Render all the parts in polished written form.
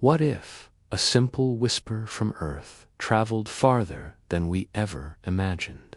What if a simple whisper from Earth traveled farther than we ever imagined?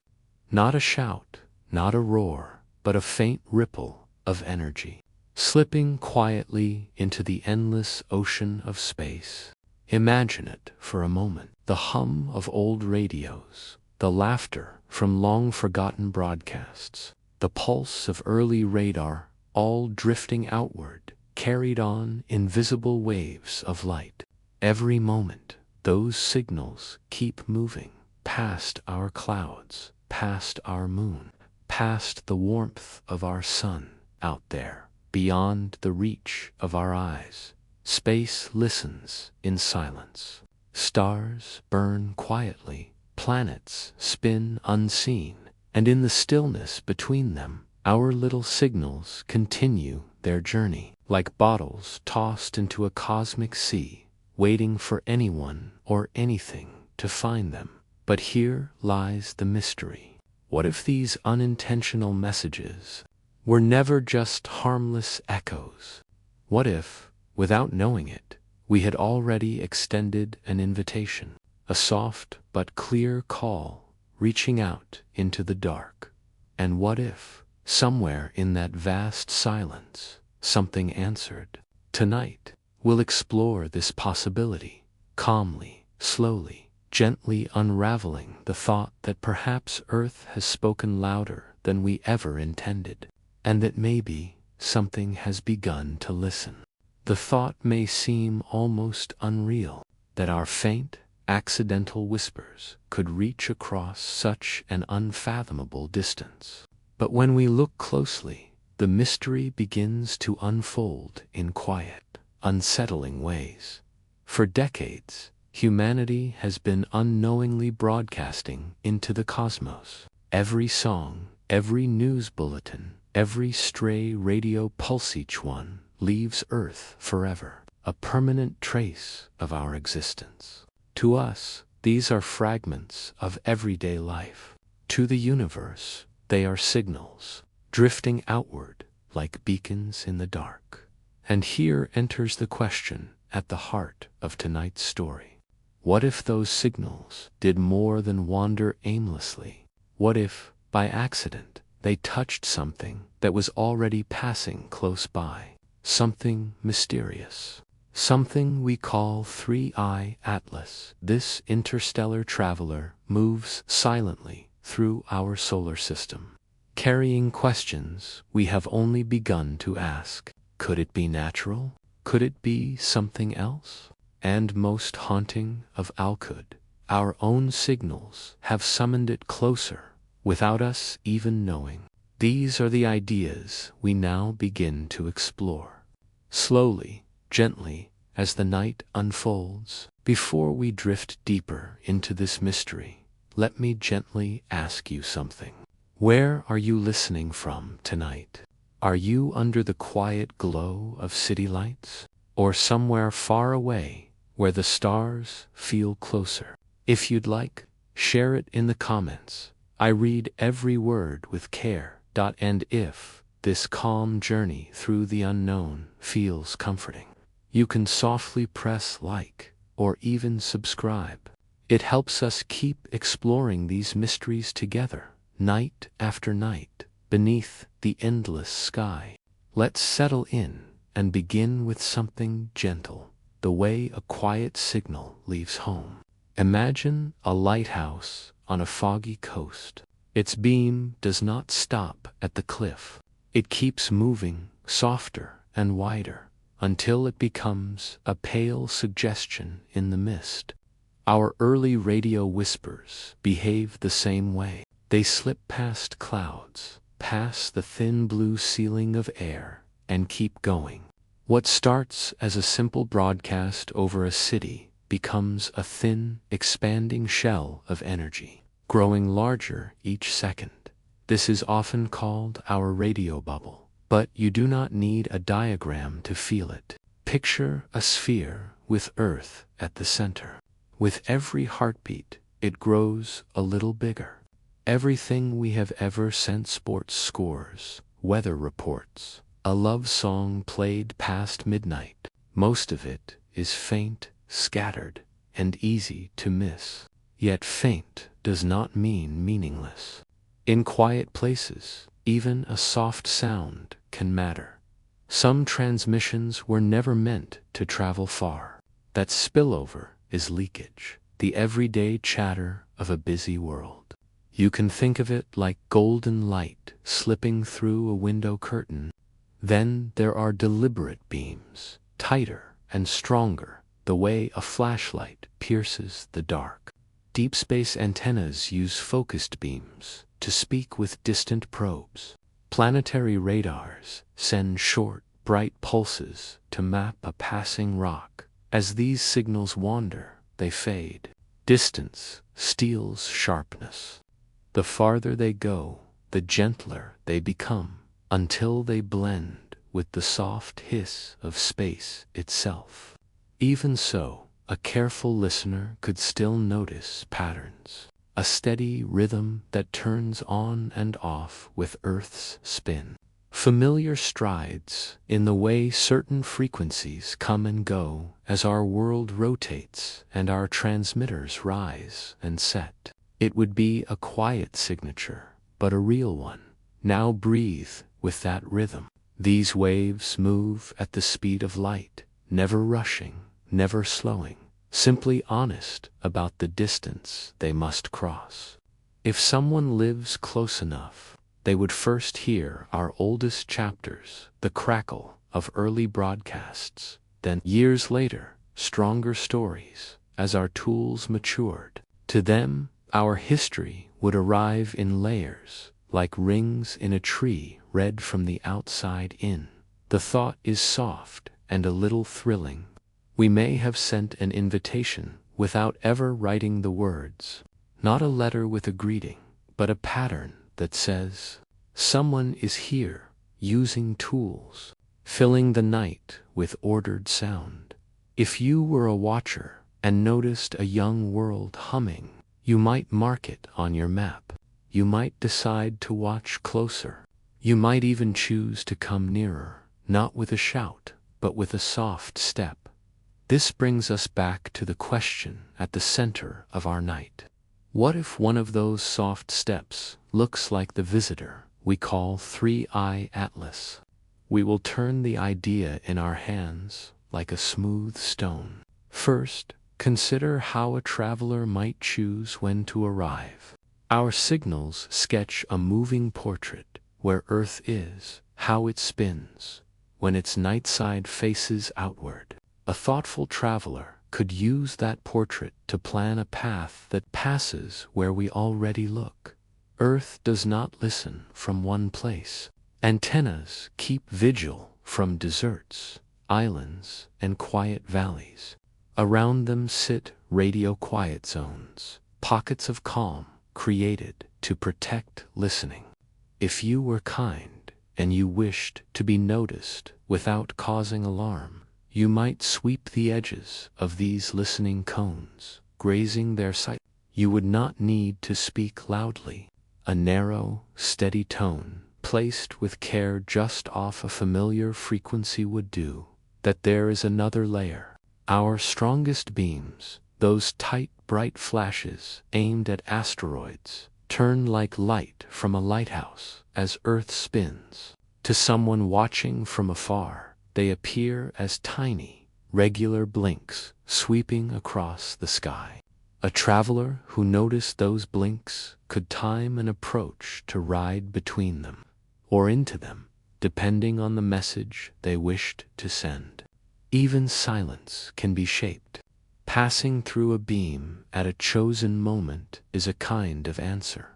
Not a shout, not a roar, but a faint ripple of energy, slipping quietly into the endless ocean of space. Imagine it for a moment. The hum of old radios, the laughter from long-forgotten broadcasts, the pulse of early radar, all drifting outward, carried on invisible waves of light. Every moment, those signals keep moving, past our clouds, past our moon, past the warmth of our sun, out there, beyond the reach of our eyes. Space listens in silence. Stars burn quietly, planets spin unseen, and in the stillness between them, our little signals continue their journey, like bottles tossed into a cosmic sea, waiting for anyone or anything to find them. But here lies the mystery. What if these unintentional messages were never just harmless echoes? What if, without knowing it, we had already extended an invitation, a soft but clear call reaching out into the dark? And what if, somewhere in that vast silence, something answered? Tonight, we'll explore this possibility, calmly, slowly, gently unraveling the thought that perhaps Earth has spoken louder than we ever intended, and that maybe something has begun to listen. The thought may seem almost unreal, that our faint, accidental whispers could reach across such an unfathomable distance. But when we look closely, the mystery begins to unfold in quiet, unsettling ways. For decades, humanity has been unknowingly broadcasting into the cosmos. Every song, every news bulletin, every stray radio pulse, each one leaves Earth forever, a permanent trace of our existence. To us, these are fragments of everyday life. To the universe, they are signals, drifting outward like beacons in the dark. And here enters the question at the heart of tonight's story. What if those signals did more than wander aimlessly? What if, by accident, they touched something that was already passing close by? Something mysterious. Something we call 3I Atlas. This interstellar traveler moves silently through our solar system, carrying questions we have only begun to ask. Could it be natural? Could it be something else? And most haunting of all, could our own signals have summoned it closer without us even knowing? These are the ideas we now begin to explore. Slowly, gently, as the night unfolds, before we drift deeper into this mystery, let me gently ask you something. Where are you listening from tonight? Are you under the quiet glow of city lights, or somewhere far away where the stars feel closer? If you'd like, share it in the comments. I read every word with care. And if this calm journey through the unknown feels comforting, you can softly press like or even subscribe. It helps us keep exploring these mysteries together, night after night, beneath the endless sky. Let's settle in and begin with something gentle, the way a quiet signal leaves home. Imagine a lighthouse on a foggy coast. Its beam does not stop at the cliff. It keeps moving softer and wider until it becomes a pale suggestion in the mist. Our early radio whispers behave the same way. They slip past clouds, past the thin blue ceiling of air, and keep going. What starts as a simple broadcast over a city becomes a thin, expanding shell of energy, growing larger each second. This is often called our radio bubble, but you do not need a diagram to feel it. Picture a sphere with Earth at the center. With every heartbeat, it grows a little bigger. Everything we have ever sent, sports scores, weather reports, a love song played past midnight, most of it is faint, scattered, and easy to miss. Yet faint does not mean meaningless. In quiet places, even a soft sound can matter. Some transmissions were never meant to travel far. That spillover is leakage, the everyday chatter of a busy world. You can think of it like golden light slipping through a window curtain. Then there are deliberate beams, tighter and stronger, the way a flashlight pierces the dark. Deep space antennas use focused beams to speak with distant probes. Planetary radars send short, bright pulses to map a passing rock. As these signals wander, they fade. Distance steals sharpness. The farther they go, the gentler they become, until they blend with the soft hiss of space itself. Even so, a careful listener could still notice patterns, a steady rhythm that turns on and off with Earth's spin. Familiar strides in the way certain frequencies come and go as our world rotates and our transmitters rise and set. It would be a quiet signature, but a real one. Now breathe with that rhythm. These waves move at the speed of light, never rushing, never slowing, simply honest about the distance they must cross. If someone lives close enough, they would first hear our oldest chapters, the crackle of early broadcasts, then years later, stronger stories as our tools matured. To them, our history would arrive in layers, like rings in a tree read from the outside in. The thought is soft and a little thrilling. We may have sent an invitation without ever writing the words. Not a letter with a greeting, but a pattern that says, someone is here, using tools, filling the night with ordered sound. If you were a watcher and noticed a young world humming, you might mark it on your map. You might decide to watch closer. You might even choose to come nearer, not with a shout, but with a soft step. This brings us back to the question at the center of our night. What if one of those soft steps looks like the visitor we call 3-Eye Atlas? We will turn the idea in our hands like a smooth stone. First, consider how a traveler might choose when to arrive. Our signals sketch a moving portrait where Earth is, how it spins, when its night side faces outward. A thoughtful traveler could use that portrait to plan a path that passes where we already look. Earth does not listen from one place. Antennas keep vigil from deserts, islands, and quiet valleys. Around them sit radio quiet zones, pockets of calm created to protect listening. If you were kind and you wished to be noticed without causing alarm, you might sweep the edges of these listening cones, grazing their sight. You would not need to speak loudly. A narrow, steady tone, placed with care just off a familiar frequency would do. That there is another layer. Our strongest beams, those tight, bright flashes aimed at asteroids, turn like light from a lighthouse as Earth spins. To someone watching from afar, they appear as tiny, regular blinks sweeping across the sky. A traveler who noticed those blinks could time an approach to ride between them, or into them, depending on the message they wished to send. Even silence can be shaped. Passing through a beam at a chosen moment is a kind of answer.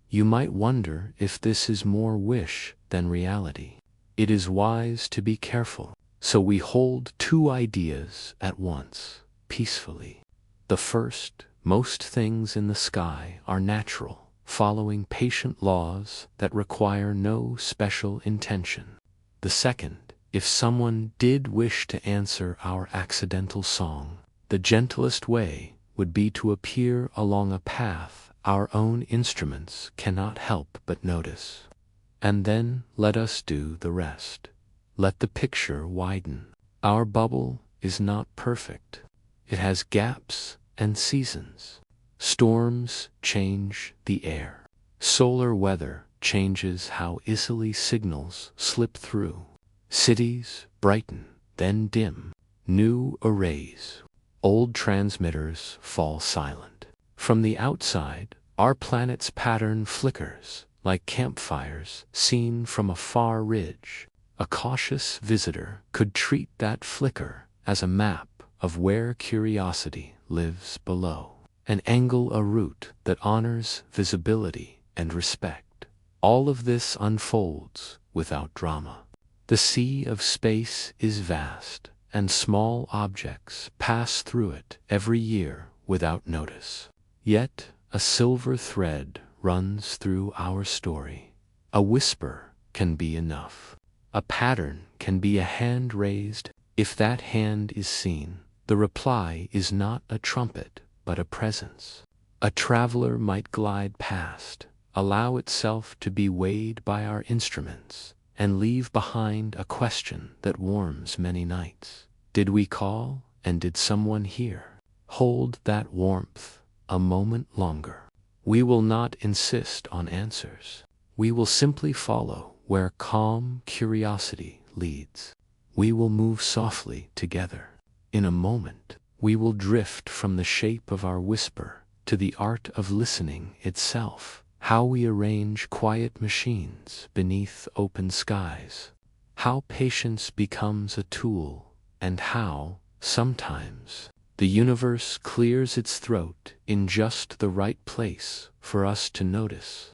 You might wonder if this is more wish than reality. It is wise to be careful, so we hold two ideas at once, peacefully. The first, most things in the sky are natural, following patient laws that require no special intention. The second, if someone did wish to answer our accidental song, the gentlest way would be to appear along a path our own instruments cannot help but notice. And then let us do the rest. Let the picture widen. Our bubble is not perfect. It has gaps and seasons. Storms change the air. Solar weather changes how easily signals slip through. Cities brighten, then dim. New arrays. Old transmitters fall silent. From the outside, our planet's pattern flickers like campfires seen from a far ridge. A cautious visitor could treat that flicker as a map of where curiosity lives below. An angle, a route that honors visibility and respect. All of this unfolds without drama. The sea of space is vast, and small objects pass through it every year without notice. Yet, a silver thread runs through our story. A whisper can be enough. A pattern can be a hand raised. If that hand is seen, the reply is not a trumpet, but a presence. A traveler might glide past, allow itself to be weighed by our instruments, and leave behind a question that warms many nights. Did we call, and did someone hear? Hold that warmth a moment longer. We will not insist on answers. We will simply follow where calm curiosity leads. We will move softly together. In a moment, we will drift from the shape of our whisper to the art of listening itself. How we arrange quiet machines beneath open skies. How patience becomes a tool, and how, sometimes, the universe clears its throat in just the right place for us to notice.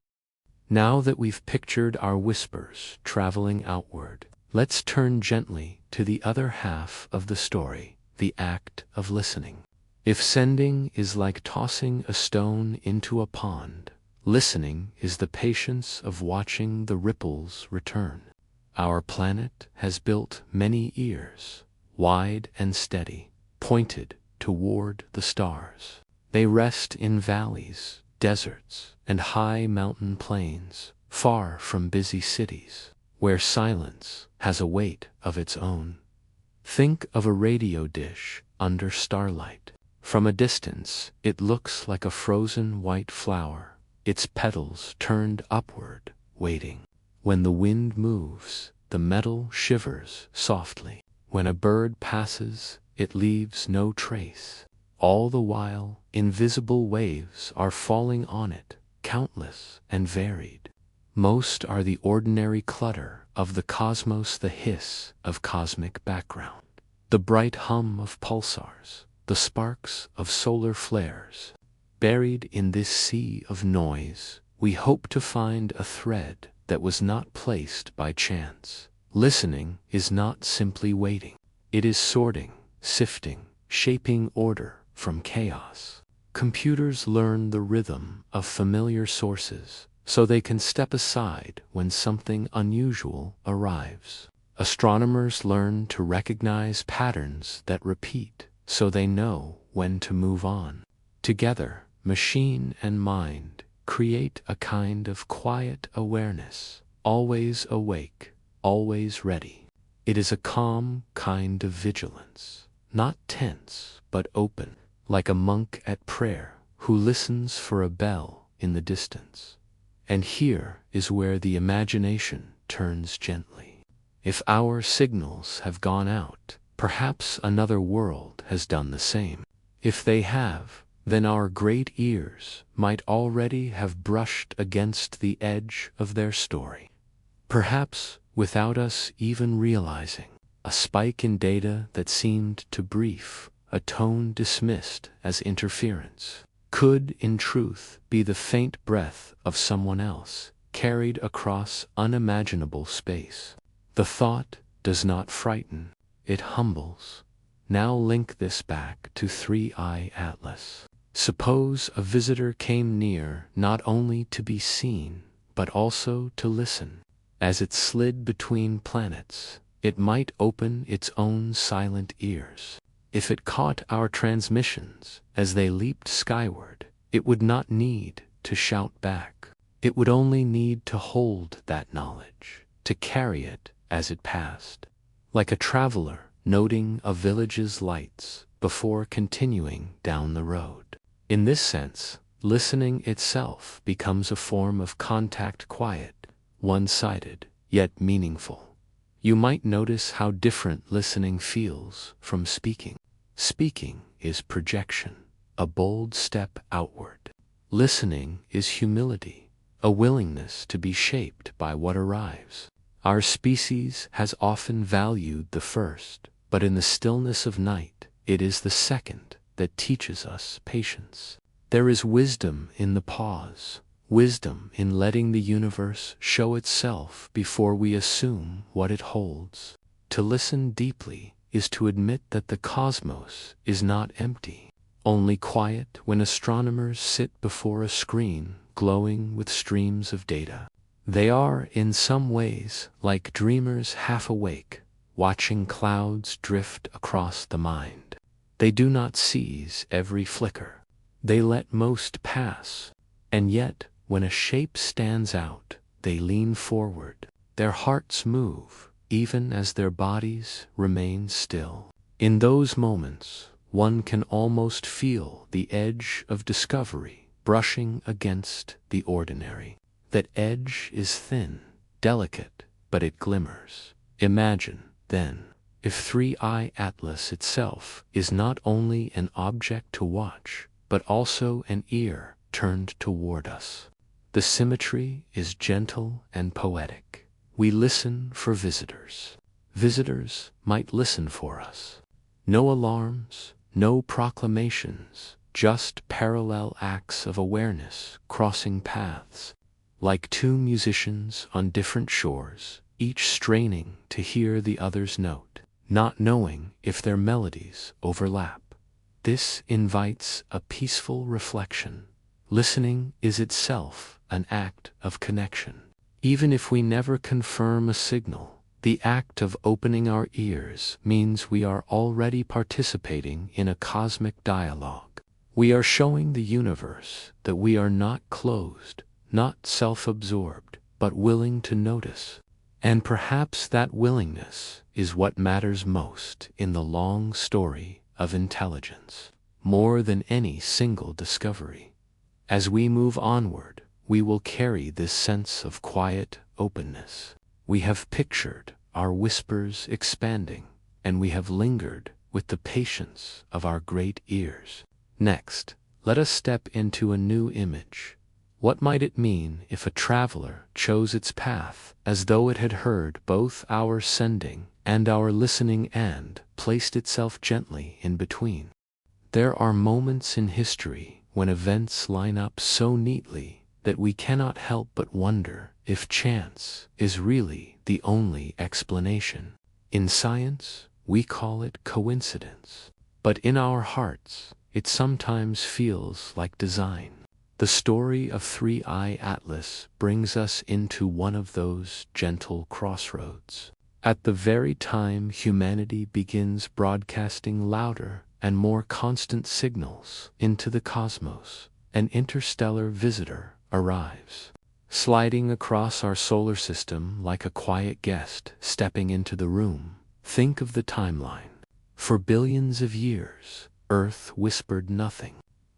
Now that we've pictured our whispers traveling outward, let's turn gently to the other half of the story, the act of listening. If sending is like tossing a stone into a pond, listening is the patience of watching the ripples return. Our planet has built many ears, wide and steady, pointed toward the stars. They rest in valleys, deserts, and high mountain plains, far from busy cities, where silence has a weight of its own. Think of a radio dish under starlight. From a distance, it looks like a frozen white flower, its petals turned upward, waiting. When the wind moves, the metal shivers softly. When a bird passes, it leaves no trace. All the while, invisible waves are falling on it, countless and varied. Most are the ordinary clutter of the cosmos, the hiss of cosmic background, the bright hum of pulsars, the sparks of solar flares. Buried in this sea of noise, we hope to find a thread that was not placed by chance. Listening is not simply waiting. It is sorting, sifting, shaping order from chaos. Computers learn the rhythm of familiar sources, so they can step aside when something unusual arrives. Astronomers learn to recognize patterns that repeat, so they know when to move on. Together, machine and mind create a kind of quiet awareness, always awake, always ready. It is a calm kind of vigilance, not tense, but open, like a monk at prayer who listens for a bell in the distance. And here is where the imagination turns gently. If our signals have gone out, perhaps another world has done the same. If they have, then our great ears might already have brushed against the edge of their story. Perhaps without us even realizing, a spike in data that seemed to brief, a tone dismissed as interference, could in truth be the faint breath of someone else, carried across unimaginable space. The thought does not frighten, it humbles. Now link this back to 3i Atlas. Suppose a visitor came near not only to be seen, but also to listen. As it slid between planets, it might open its own silent ears. If it caught our transmissions as they leaped skyward, it would not need to shout back. It would only need to hold that knowledge, to carry it as it passed. Like a traveler noting a village's lights before continuing down the road. In this sense, listening itself becomes a form of contact, quiet, one-sided, yet meaningful. You might notice how different listening feels from speaking. Speaking is projection, a bold step outward. Listening is humility, a willingness to be shaped by what arrives. Our species has often valued the first, but in the stillness of night, it is the second that teaches us patience. There is wisdom in the pause, wisdom in letting the universe show itself before we assume what it holds. To listen deeply is to admit that the cosmos is not empty, only quiet when astronomers sit before a screen glowing with streams of data. They are, in some ways, like dreamers half awake, watching clouds drift across the mind. They do not seize every flicker. They let most pass, and yet, when a shape stands out, they lean forward. Their hearts move, even as their bodies remain still. In those moments, one can almost feel the edge of discovery brushing against the ordinary. That edge is thin, delicate, but it glimmers. Imagine, then, if 3i Atlas itself is not only an object to watch, but also an ear turned toward us. The symmetry is gentle and poetic. We listen for visitors. Visitors might listen for us. No alarms, no proclamations, just parallel acts of awareness crossing paths, like two musicians on different shores, each straining to hear the other's note, not knowing if their melodies overlap. This invites a peaceful reflection. Listening is itself an act of connection. Even if we never confirm a signal, the act of opening our ears means we are already participating in a cosmic dialogue. We are showing the universe that we are not closed, not self-absorbed, but willing to notice. And perhaps that willingness is what matters most in the long story of intelligence, more than any single discovery. As we move onward, we will carry this sense of quiet openness. We have pictured our whispers expanding, and we have lingered with the patience of our great ears. Next, let us step into a new image. What might it mean if a traveler chose its path as though it had heard both our sending and our listening and placed itself gently in between? There are moments in history when events line up so neatly that we cannot help but wonder if chance is really the only explanation. In science, we call it coincidence, but in our hearts, it sometimes feels like design. The story of 3i Atlas brings us into one of those gentle crossroads. At the very time humanity begins broadcasting louder and more constant signals into the cosmos, an interstellar visitor arrives, sliding across our solar system like a quiet guest stepping into the room. Think of the timeline. For billions of years, Earth whispered nothing.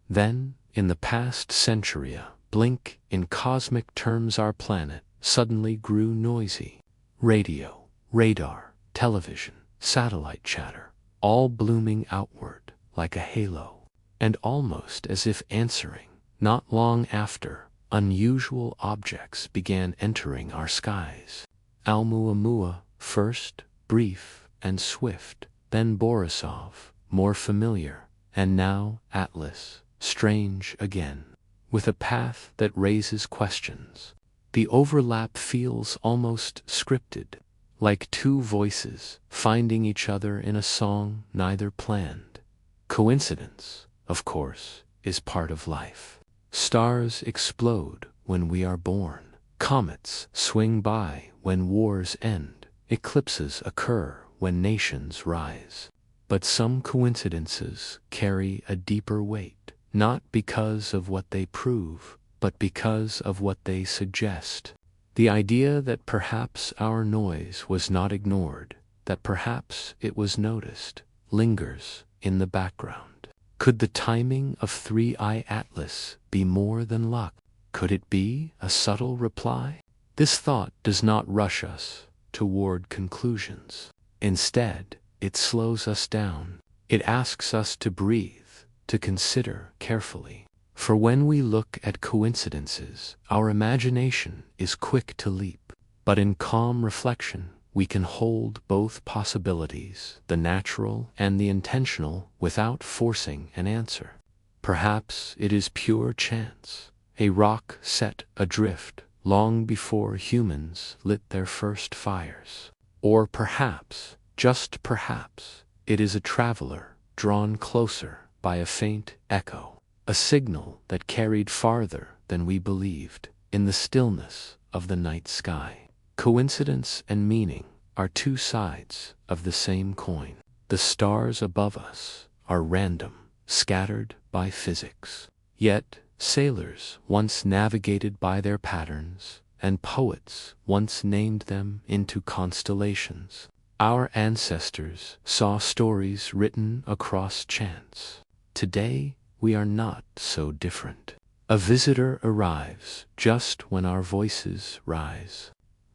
Then, in the past century, blink in cosmic terms, our planet suddenly grew noisy. Radio, radar, television, satellite chatter, all blooming outward like a halo. And almost as if answering, not long after, unusual objects began entering our skies. Oumuamua, first, brief and swift, then Borisov, more familiar, and now Atlas, strange again, with a path that raises questions. The overlap feels almost scripted, like two voices finding each other in a song neither planned. Coincidence, of course, is part of life. Stars explode when we are born. Comets swing by when wars end. Eclipses occur when nations rise. But some coincidences carry a deeper weight, not because of what they prove, but because of what they suggest. The idea that perhaps our noise was not ignored, that perhaps it was noticed, lingers in the background. Could the timing of 3i Atlas be more than luck? Could it be a subtle reply? This thought does not rush us toward conclusions. Instead, it slows us down. It asks us to breathe, to consider carefully. For when we look at coincidences, our imagination is quick to leap. But in calm reflection, we can hold both possibilities, the natural and the intentional, without forcing an answer. Perhaps it is pure chance, a rock set adrift long before humans lit their first fires. Or perhaps, just perhaps, it is a traveler drawn closer by a faint echo, a signal that carried farther than we believed in the stillness of the night sky. Coincidence and meaning are two sides of the same coin. The stars above us are random, scattered by physics. Yet, sailors once navigated by their patterns, and poets once named them into constellations. Our ancestors saw stories written across chance. Today, we are not so different. A visitor arrives just when our voices rise.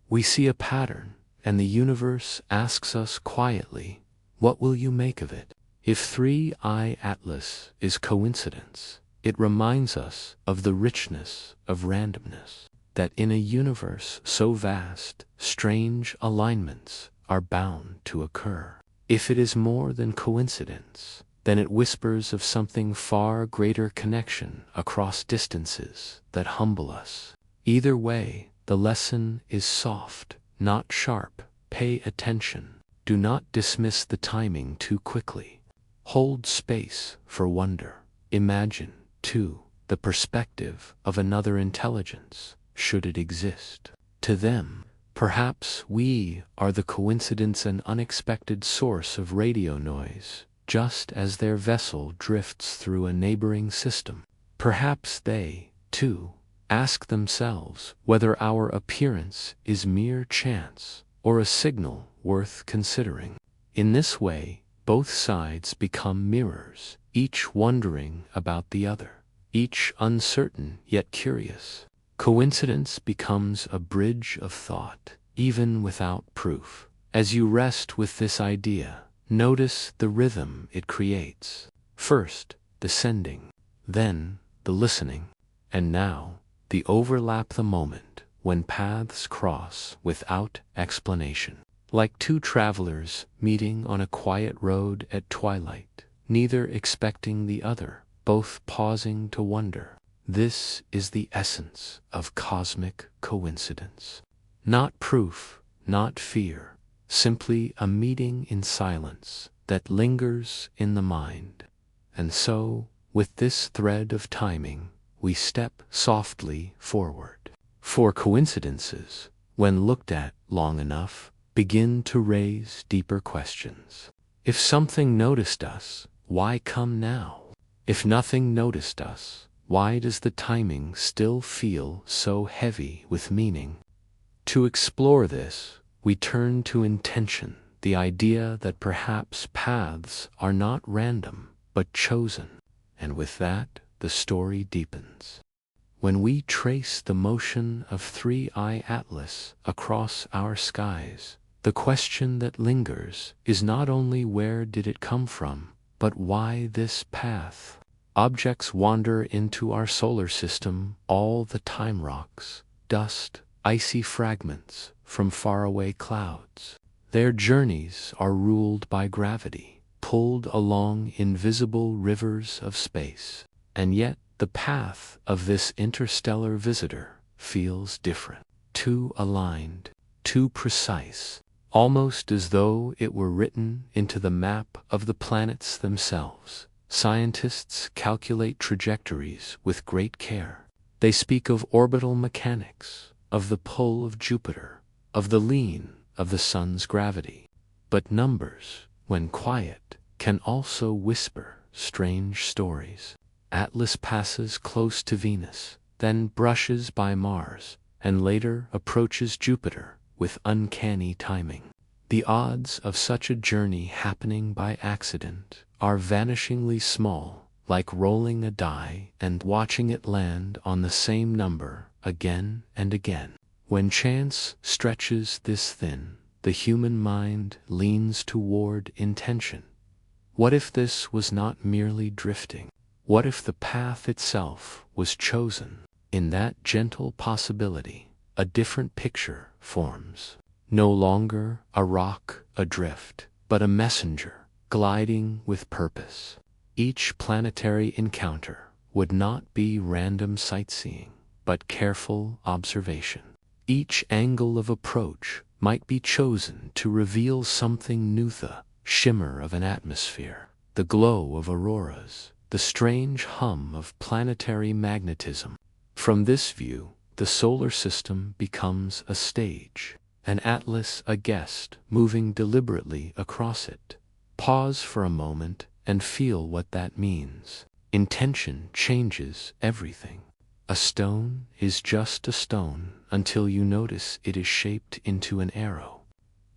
We see a pattern, and the universe asks us quietly, "What will you make of it?" If 3i Atlas is coincidence, it reminds us of the richness of randomness, that in a universe so vast, strange alignments are bound to occur. If it is more than coincidence, then it whispers of something far greater connection across distances that humble us. Either way, the lesson is soft, not sharp. Pay attention. Do not dismiss the timing too quickly. Hold space for wonder. Imagine, too, the perspective of another intelligence, should it exist. To them, perhaps we are the coincidence and unexpected source of radio noise, just as their vessel drifts through a neighboring system. Perhaps they, too, ask themselves whether our appearance is mere chance or a signal worth considering. In this way, both sides become mirrors, each wondering about the other, each uncertain yet curious. Coincidence becomes a bridge of thought, even without proof. As you rest with this idea, notice the rhythm it creates. First, the sending, then the listening, and now the overlap, the moment when paths cross without explanation. Like two travelers meeting on a quiet road at twilight, neither expecting the other, both pausing to wonder. This is the essence of cosmic coincidence. Not proof, not fear, simply a meeting in silence that lingers in the mind. And so, with this thread of timing, we step softly forward. For coincidences, when looked at long enough, begin to raise deeper questions. If something noticed us, why come now? If nothing noticed us, why does the timing still feel so heavy with meaning? To explore this, we turn to intention, the idea that perhaps paths are not random, but chosen. And with that, the story deepens. When we trace the motion of 3i Atlas across our skies, the question that lingers is not only where did it come from, but why this path? Objects wander into our solar system all the time: rocks, dust, icy fragments from faraway clouds. Their journeys are ruled by gravity, pulled along invisible rivers of space. And yet, the path of this interstellar visitor feels different, too aligned, too precise, almost as though it were written into the map of the planets themselves. Scientists calculate trajectories with great care. They speak of orbital mechanics, of the pull of Jupiter, of the lean of the sun's gravity. But numbers, when quiet, can also whisper strange stories. Atlas passes close to Venus, then brushes by Mars, and later approaches Jupiter with uncanny timing. The odds of such a journey happening by accident are vanishingly small, like rolling a die and watching it land on the same number again and again. When chance stretches this thin, the human mind leans toward intention. What if this was not merely drifting? What if the path itself was chosen? In that gentle possibility, a different picture forms. No longer a rock adrift, but a messenger, gliding with purpose. Each planetary encounter would not be random sightseeing, but careful observation. Each angle of approach might be chosen to reveal something new: the shimmer of an atmosphere, the glow of auroras, the strange hum of planetary magnetism. From this view, the solar system becomes a stage, an atlas a guest moving deliberately across it. Pause for a moment and feel what that means. Intention changes everything. A stone is just a stone until you notice it is shaped into an arrow.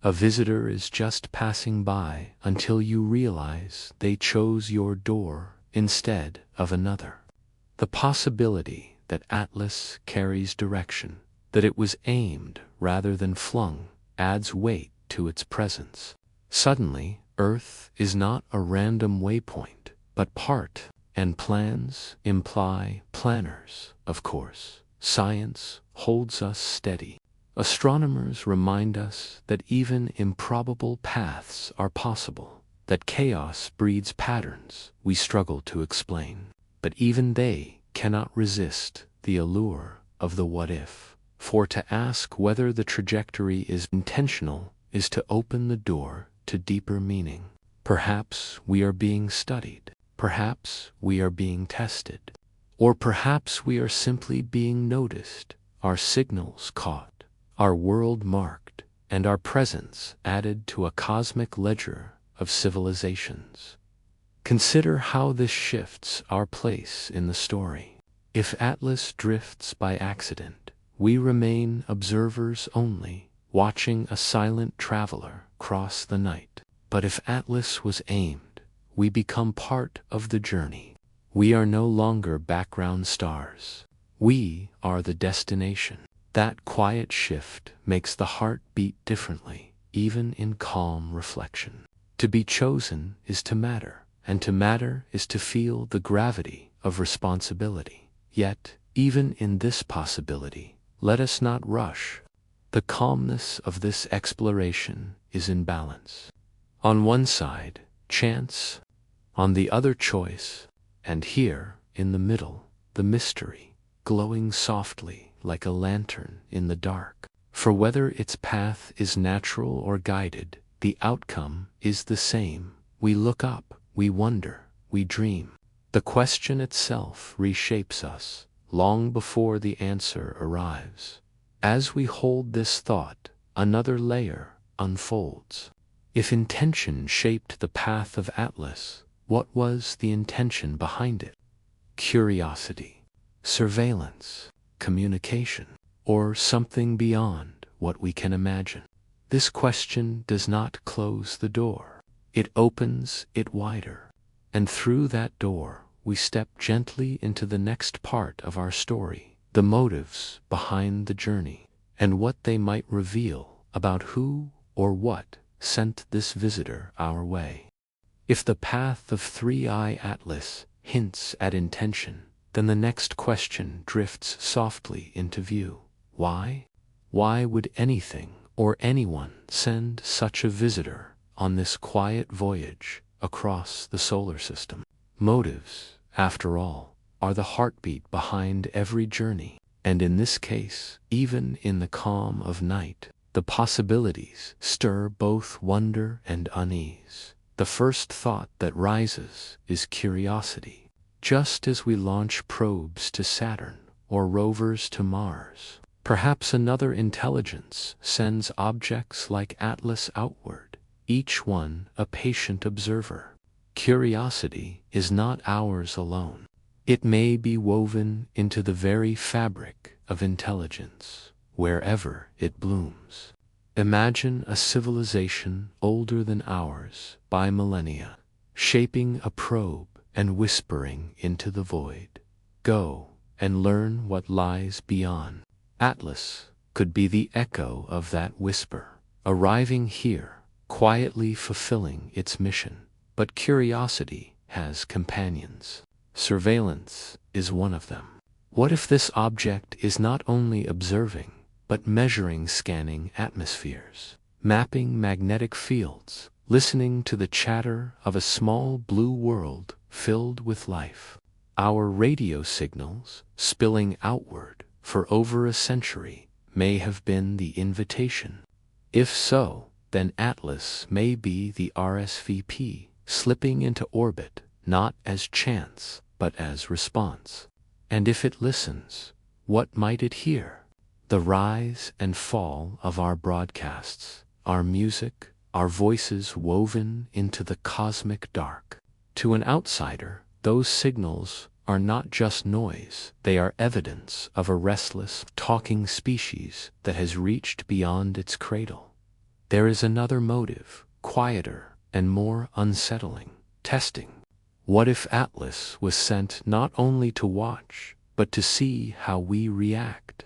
A visitor is just passing by until you realize they chose your door instead of another. The possibility that Atlas carries direction, that it was aimed rather than flung, adds weight to its presence. Suddenly, Earth is not a random waypoint, but part, and plans imply planners, of course. Science holds us steady. Astronomers remind us that even improbable paths are possible, that chaos breeds patterns we struggle to explain. But even they cannot resist the allure of the what if. For to ask whether the trajectory is intentional is to open the door to deeper meaning. Perhaps we are being studied. Perhaps we are being tested. Or perhaps we are simply being noticed, our signals caught, our world marked, and our presence added to a cosmic ledger of civilizations. Consider how this shifts our place in the story. If Atlas drifts by accident, we remain observers only, watching a silent traveler cross the night. But if Atlas was aimed, we become part of the journey. We are no longer background stars. We are the destination. That quiet shift makes the heart beat differently, even in calm reflection. To be chosen is to matter, and to matter is to feel the gravity of responsibility. Yet, even in this possibility, let us not rush. The calmness of this exploration is in balance. On one side, chance; on the other, choice; and here, in the middle, the mystery, glowing softly like a lantern in the dark. For whether its path is natural or guided, the outcome is the same. We look up, we wonder, we dream. The question itself reshapes us, long before the answer arrives. As we hold this thought, another layer unfolds. If intention shaped the path of Atlas, what was the intention behind it? Curiosity, surveillance, communication, or something beyond what we can imagine? This question does not close the door. It opens it wider. And through that door, we step gently into the next part of our story, the motives behind the journey, and what they might reveal about who or what sent this visitor our way. If the path of Three-Eye Atlas hints at intention, then the next question drifts softly into view. Why? Why would anything or anyone send such a visitor on this quiet voyage across the solar system? Motives, after all, are the heartbeat behind every journey, and in this case, even in the calm of night, the possibilities stir both wonder and unease. The first thought that rises is curiosity. Just as we launch probes to Saturn or rovers to Mars, perhaps another intelligence sends objects like Atlas outward, each one a patient observer. Curiosity is not ours alone. It may be woven into the very fabric of intelligence, wherever it blooms. Imagine a civilization older than ours by millennia, shaping a probe and whispering into the void. Go and learn what lies beyond. Atlas could be the echo of that whisper, arriving here, quietly fulfilling its mission. But curiosity has companions. Surveillance is one of them. What if this object is not only observing, but measuring, scanning atmospheres, mapping magnetic fields, listening to the chatter of a small blue world filled with life? Our radio signals, spilling outward for over a century, may have been the invitation. If so, then Atlas may be the RSVP, slipping into orbit, not as chance, but as response. And if it listens, what might it hear? The rise and fall of our broadcasts, our music, our voices woven into the cosmic dark. To an outsider, those signals are not just noise, they are evidence of a restless, talking species that has reached beyond its cradle. There is another motive, quieter and more unsettling: testing. What if Atlas was sent not only to watch, but to see how we react?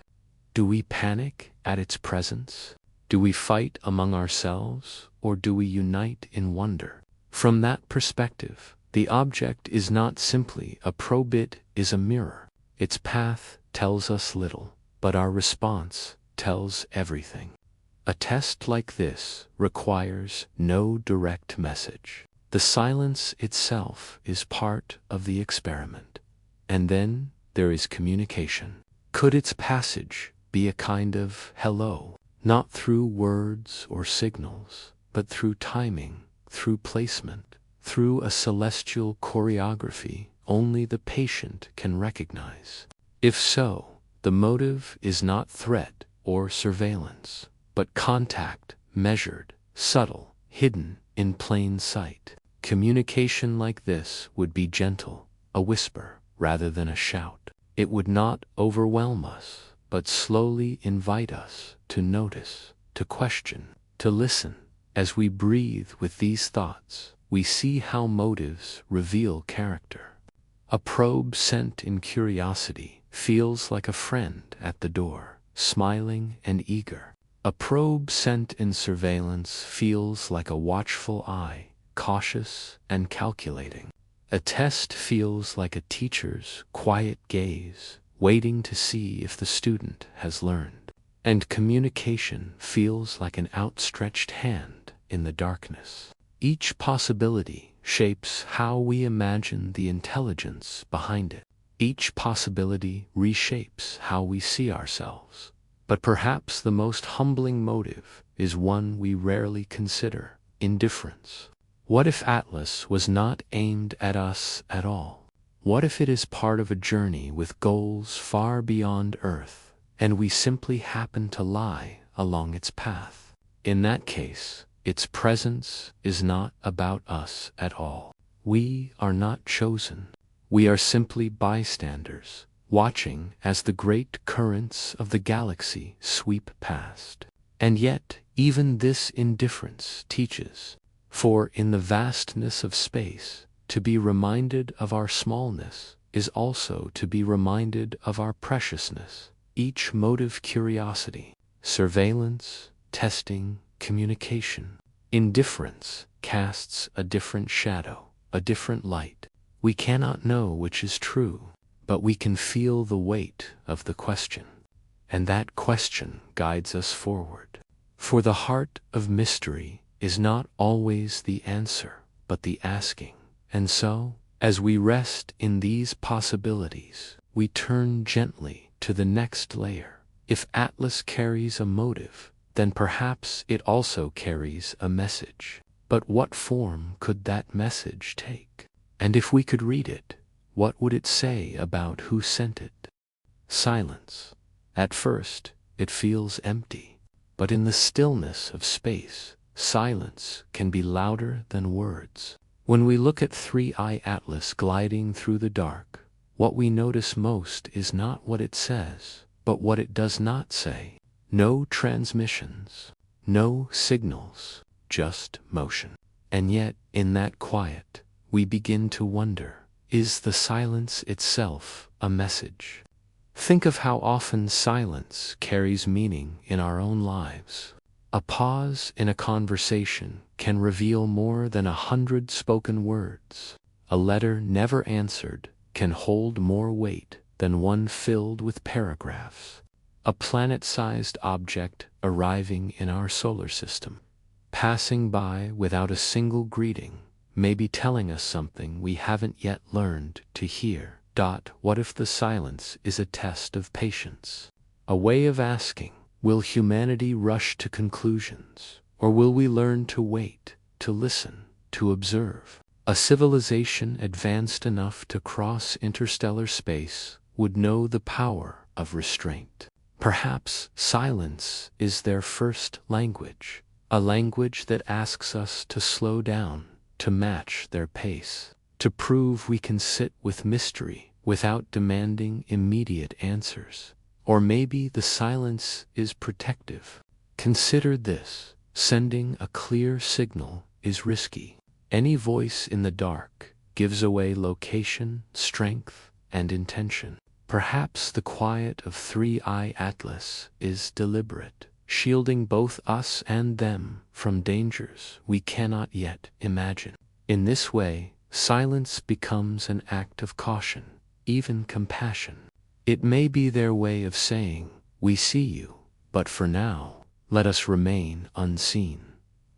Do we panic at its presence? Do we fight among ourselves, or do we unite in wonder? From that perspective, the object is not simply a probe, it is a mirror. Its path tells us little, but our response tells everything. A test like this requires no direct message. The silence itself is part of the experiment. And then there is communication. Could its passage be a kind of hello, not through words or signals, but through timing, through placement, through a celestial choreography only the patient can recognize? If so, the motive is not threat or surveillance, but contact, measured, subtle, hidden in plain sight. Communication like this would be gentle, a whisper rather than a shout. It would not overwhelm us, but slowly invite us to notice, to question, to listen. As we breathe with these thoughts, we see how motives reveal character. A probe sent in curiosity feels like a friend at the door, smiling and eager. A probe sent in surveillance feels like a watchful eye, cautious and calculating. A test feels like a teacher's quiet gaze, waiting to see if the student has learned. And communication feels like an outstretched hand in the darkness. Each possibility shapes how we imagine the intelligence behind it. Each possibility reshapes how we see ourselves. But perhaps the most humbling motive is one we rarely consider: indifference. What if Atlas was not aimed at us at all? What if it is part of a journey with goals far beyond Earth, and we simply happen to lie along its path? In that case, its presence is not about us at all. We are not chosen. We are simply bystanders, watching as the great currents of the galaxy sweep past. And yet, even this indifference teaches. For in the vastness of space, to be reminded of our smallness is also to be reminded of our preciousness. Each motive: curiosity, surveillance, testing, communication. Indifference casts a different shadow, a different light. We cannot know which is true, but we can feel the weight of the question. And that question guides us forward. For the heart of mystery is not always the answer, but the asking. And so, as we rest in these possibilities, we turn gently to the next layer. If Atlas carries a motive, then perhaps it also carries a message. But what form could that message take? And if we could read it, what would it say about who sent it? Silence. At first, it feels empty. But in the stillness of space, silence can be louder than words. When we look at 3i Atlas gliding through the dark, what we notice most is not what it says, but what it does not say. No transmissions, no signals, just motion. And yet, in that quiet, we begin to wonder, is the silence itself a message? Think of how often silence carries meaning in our own lives. A pause in a conversation can reveal more than 100 spoken words. A letter never answered can hold more weight than one filled with paragraphs. A planet-sized object arriving in our solar system, passing by without a single greeting, may be telling us something we haven't yet learned to hear. What if the silence is a test of patience? A way of asking, will humanity rush to conclusions, or will we learn to wait, to listen, to observe? A civilization advanced enough to cross interstellar space would know the power of restraint. Perhaps silence is their first language, a language that asks us to slow down, to match their pace, to prove we can sit with mystery without demanding immediate answers. Or maybe the silence is protective. Consider this: sending a clear signal is risky. Any voice in the dark gives away location, strength, and intention. Perhaps the quiet of 3i Atlas is deliberate, shielding both us and them from dangers we cannot yet imagine. In this way, silence becomes an act of caution, even compassion. It may be their way of saying, we see you, but for now, let us remain unseen.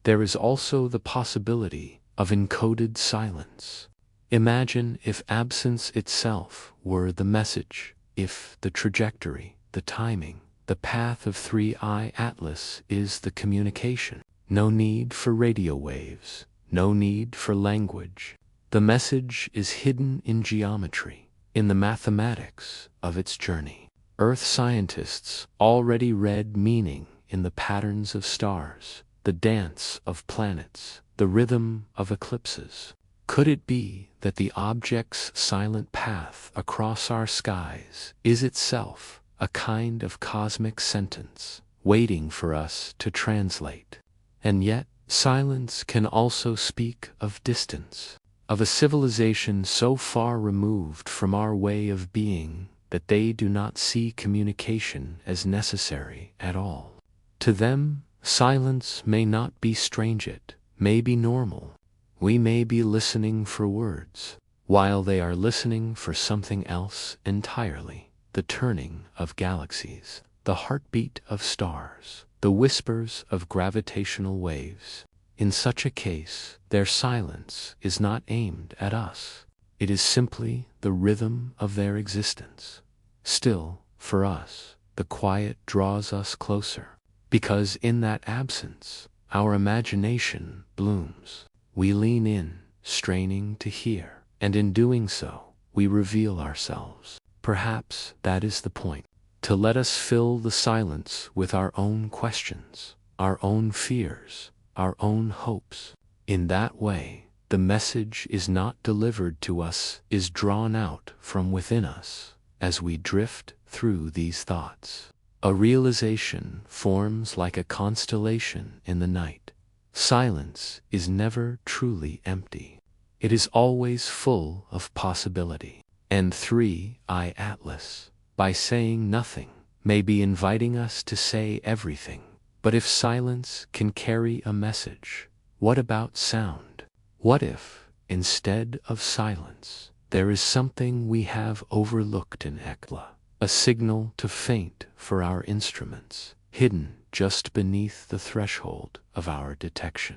There is also the possibility of encoded silence. Imagine if absence itself were the message, if the trajectory, the timing, the path of 3i Atlas is the communication. No need for radio waves, no need for language. The message is hidden in geometry, in the mathematics of its journey. Earth scientists already read meaning in the patterns of stars, the dance of planets, the rhythm of eclipses. Could it be that the object's silent path across our skies is itself a kind of cosmic sentence, waiting for us to translate? And yet, silence can also speak of distance, of a civilization so far removed from our way of being that they do not see communication as necessary at all. To them, silence may not be strange, it may be normal. We may be listening for words, while they are listening for something else entirely: the turning of galaxies, the heartbeat of stars, the whispers of gravitational waves. In such a case, their silence is not aimed at us. It is simply the rhythm of their existence. Still, for us, the quiet draws us closer, because in that absence, our imagination blooms. We lean in, straining to hear, and in doing so, we reveal ourselves. Perhaps that is the point: to let us fill the silence with our own questions, our own fears, our own hopes. In that way, the message is not delivered to us, is drawn out from within us, as we drift through these thoughts. A realization forms like a constellation in the night. Silence is never truly empty. It is always full of possibility. And 3i Atlas, by saying nothing, may be inviting us to say everything. But if silence can carry a message, what about sound? What if, instead of silence, there is something we have overlooked in Ekla, a signal to faint for our instruments, hidden just beneath the threshold of our detection?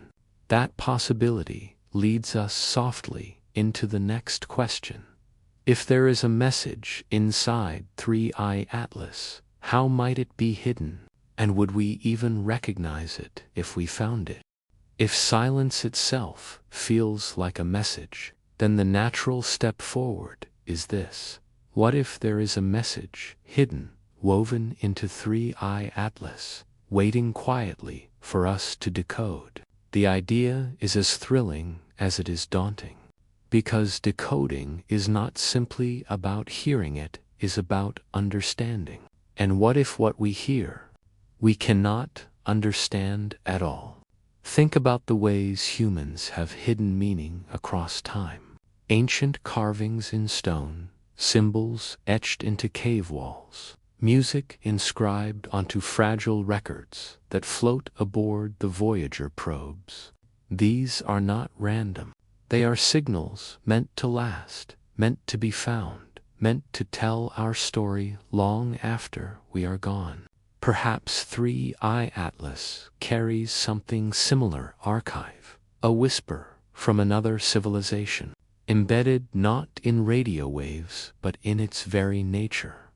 That possibility leads us softly into the next question. If there is a message inside 3i Atlas, how might it be hidden? And would we even recognize it if we found it? If silence itself feels like a message, then the natural step forward is this: what if there is a message hidden, woven into 3i Atlas, waiting quietly for us to decode? The idea is as thrilling as it is daunting, because decoding is not simply about hearing, it is about understanding. And what if what we hear, we cannot understand at all. Think about the ways humans have hidden meaning across time. Ancient carvings in stone, symbols etched into cave walls, music inscribed onto fragile records that float aboard the Voyager probes. These are not random. They are signals meant to last, meant to be found, meant to tell our story long after we are gone. Perhaps 3i Atlas carries something similar archive, a whisper from another civilization, embedded not in radio waves but in its very nature.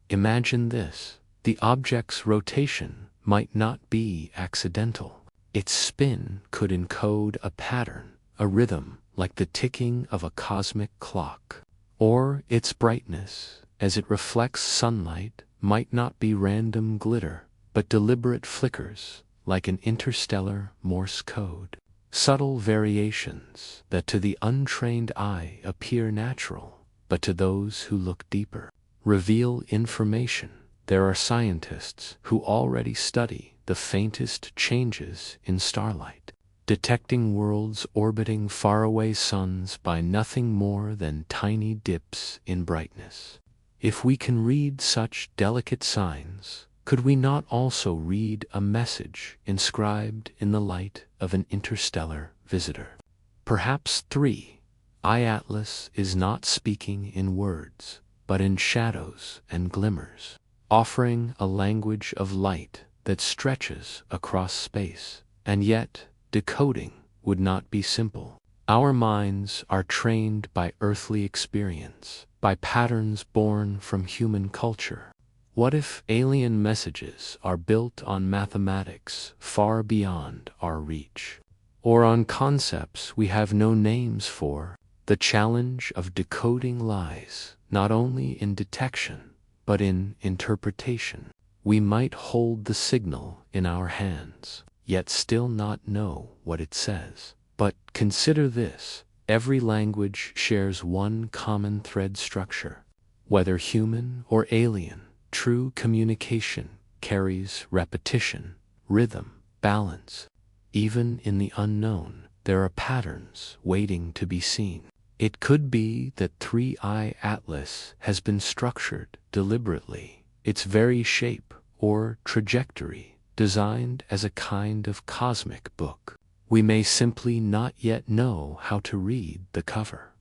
Imagine this: the object's rotation might not be accidental. Its spin could encode a pattern, a rhythm like the ticking of a cosmic clock. Or its brightness, as it reflects sunlight, might not be random glitter, but deliberate flickers, like an interstellar Morse code. Subtle variations that to the untrained eye appear natural, but to those who look deeper, reveal information. There are scientists who already study the faintest changes in starlight, detecting worlds orbiting faraway suns by nothing more than tiny dips in brightness. If we can read such delicate signs, could we not also read a message inscribed in the light of an interstellar visitor? Perhaps 3i Atlas is not speaking in words, but in shadows and glimmers, offering a language of light that stretches across space. And yet, decoding would not be simple. Our minds are trained by earthly experience, by patterns born from human culture. What if alien messages are built on mathematics far beyond our reach, or on concepts we have no names for? The challenge of decoding lies not only in detection, but in interpretation. We might hold the signal in our hands, yet still not know what it says. But consider this: every language shares one common thread structure. Whether human or alien, true communication carries repetition, rhythm, balance. Even in the unknown, there are patterns waiting to be seen. It could be that 3i Atlas has been structured deliberately, its very shape or trajectory designed as a kind of cosmic book. We may simply not yet know how to read the cover.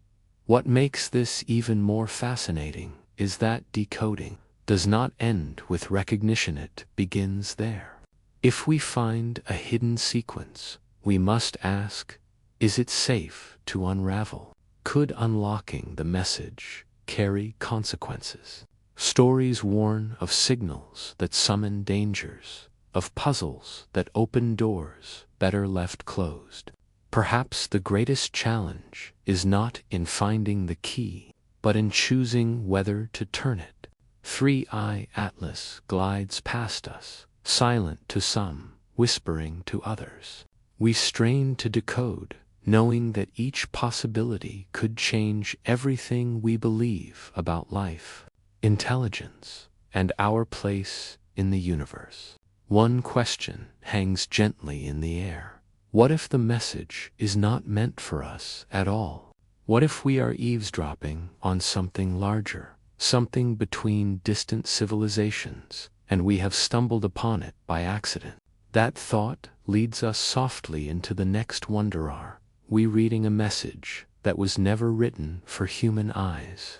What makes this even more fascinating is that decoding does not end with recognition, it begins there. If we find a hidden sequence, we must ask, is it safe to unravel? Could unlocking the message carry consequences? Stories warn of signals that summon dangers, of puzzles that open doors better left closed. Perhaps the greatest challenge is not in finding the key, but in choosing whether to turn it. 3i Atlas glides past us, silent to some, whispering to others. We strain to decode, knowing that each possibility could change everything we believe about life, intelligence, and our place in the universe. One question hangs gently in the air. What if the message is not meant for us at all? What if we are eavesdropping on something larger, something between distant civilizations, and we have stumbled upon it by accident? That thought leads us softly into the next wonder: are we reading a message that was never written for human eyes?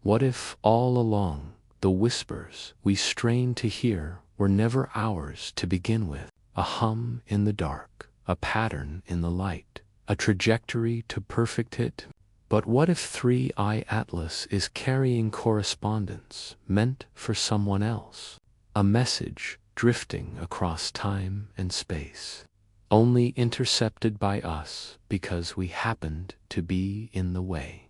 What if all along the whispers we strain to hear were never ours to begin with? A hum in the dark, a pattern in the light, a trajectory to perfect hit. But what if 3i Atlas is carrying correspondence meant for someone else? A message drifting across time and space, only intercepted by us because we happened to be in the way.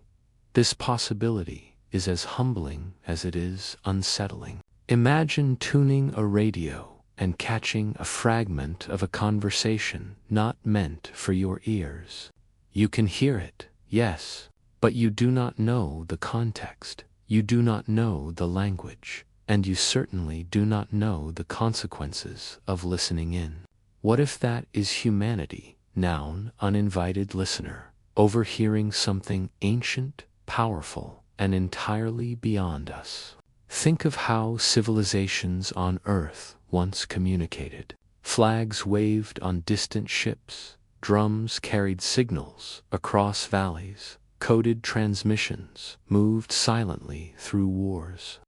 This possibility is as humbling as it is unsettling. Imagine tuning a radio and catching a fragment of a conversation not meant for your ears. You can hear it, yes, but you do not know the context. You do not know the language. and you certainly do not know the consequences of listening in. What if that is humanity, noun, uninvited listener, overhearing something ancient, powerful, and entirely beyond us? Think of how civilizations on Earth once communicated. Flags waved on distant ships, drums carried signals across valleys, coded transmissions moved silently through wars.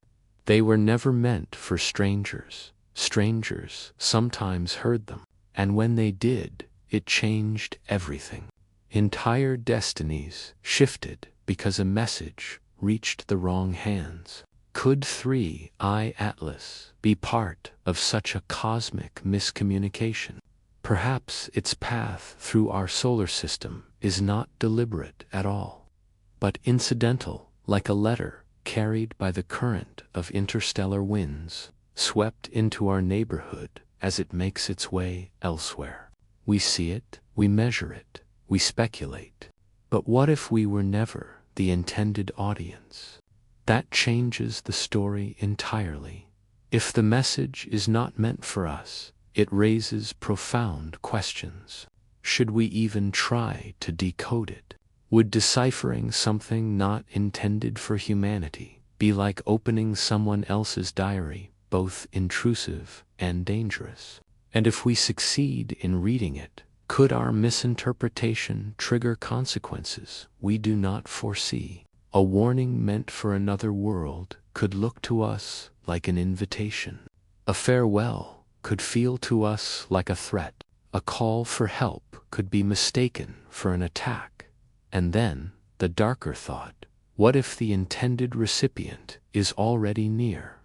They were never meant for strangers. Strangers sometimes heard them, and when they did, it changed everything. Entire destinies shifted because a message reached the wrong hands. Could 3I Atlas be part of such a cosmic miscommunication? Perhaps its path through our solar system is not deliberate at all, but incidental, like a letter carried by the current of interstellar winds, swept into our neighborhood as it makes its way elsewhere. We see it, we measure it, we speculate. But what if we were never the intended audience? That changes the story entirely. If the message is not meant for us, it raises profound questions. Should we even try to decode it? Would deciphering something not intended for humanity be like opening someone else's diary, both intrusive and dangerous? And if we succeed in reading it, could our misinterpretation trigger consequences we do not foresee? A warning meant for another world could look to us like an invitation. A farewell could feel to us like a threat. A call for help could be mistaken for an attack. And then, the darker thought, what if the intended recipient is already near?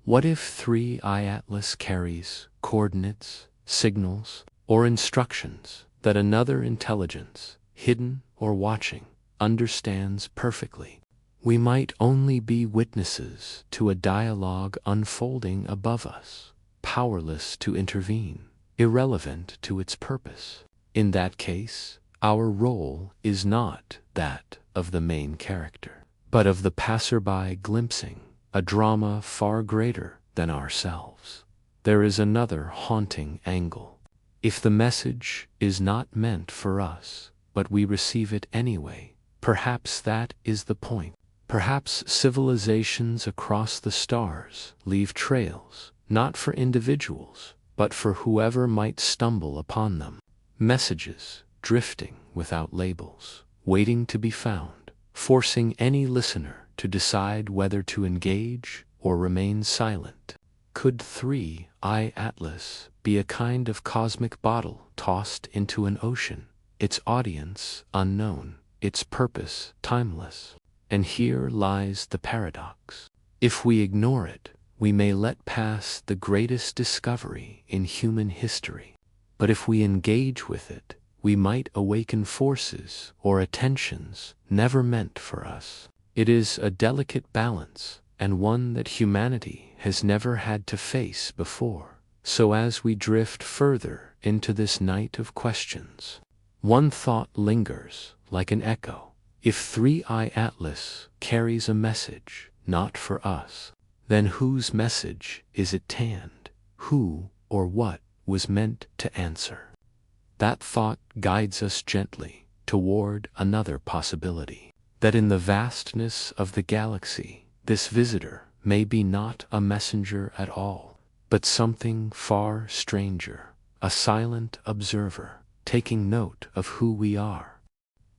What if 3I Atlas carries coordinates, signals, or instructions that another intelligence, hidden or watching, understands perfectly? We might only be witnesses to a dialogue unfolding above us, powerless to intervene, irrelevant to its purpose. In that case, our role is not that of the main character, but of the passerby glimpsing a drama far greater than ourselves. There is another haunting angle. If the message is not meant for us, but we receive it anyway, perhaps that is the point. Perhaps civilizations across the stars leave trails, not for individuals, but for whoever might stumble upon them. Messages drifting without labels, waiting to be found, forcing any listener to decide whether to engage or remain silent. Could 3I Atlas be a kind of cosmic bottle tossed into an ocean, its audience unknown, its purpose timeless? And here lies the paradox. If we ignore it, we may let pass the greatest discovery in human history. But if we engage with it, we might awaken forces or attentions never meant for us. It is a delicate balance, and one that humanity has never had to face before. So as we drift further into this night of questions, one thought lingers like an echo. If 3I Atlas carries a message not for us, then whose message is it tanned? Who or what was meant to answer? That thought guides us gently toward another possibility, that in the vastness of the galaxy, this visitor may be not a messenger at all, but something far stranger, a silent observer, taking note of who we are.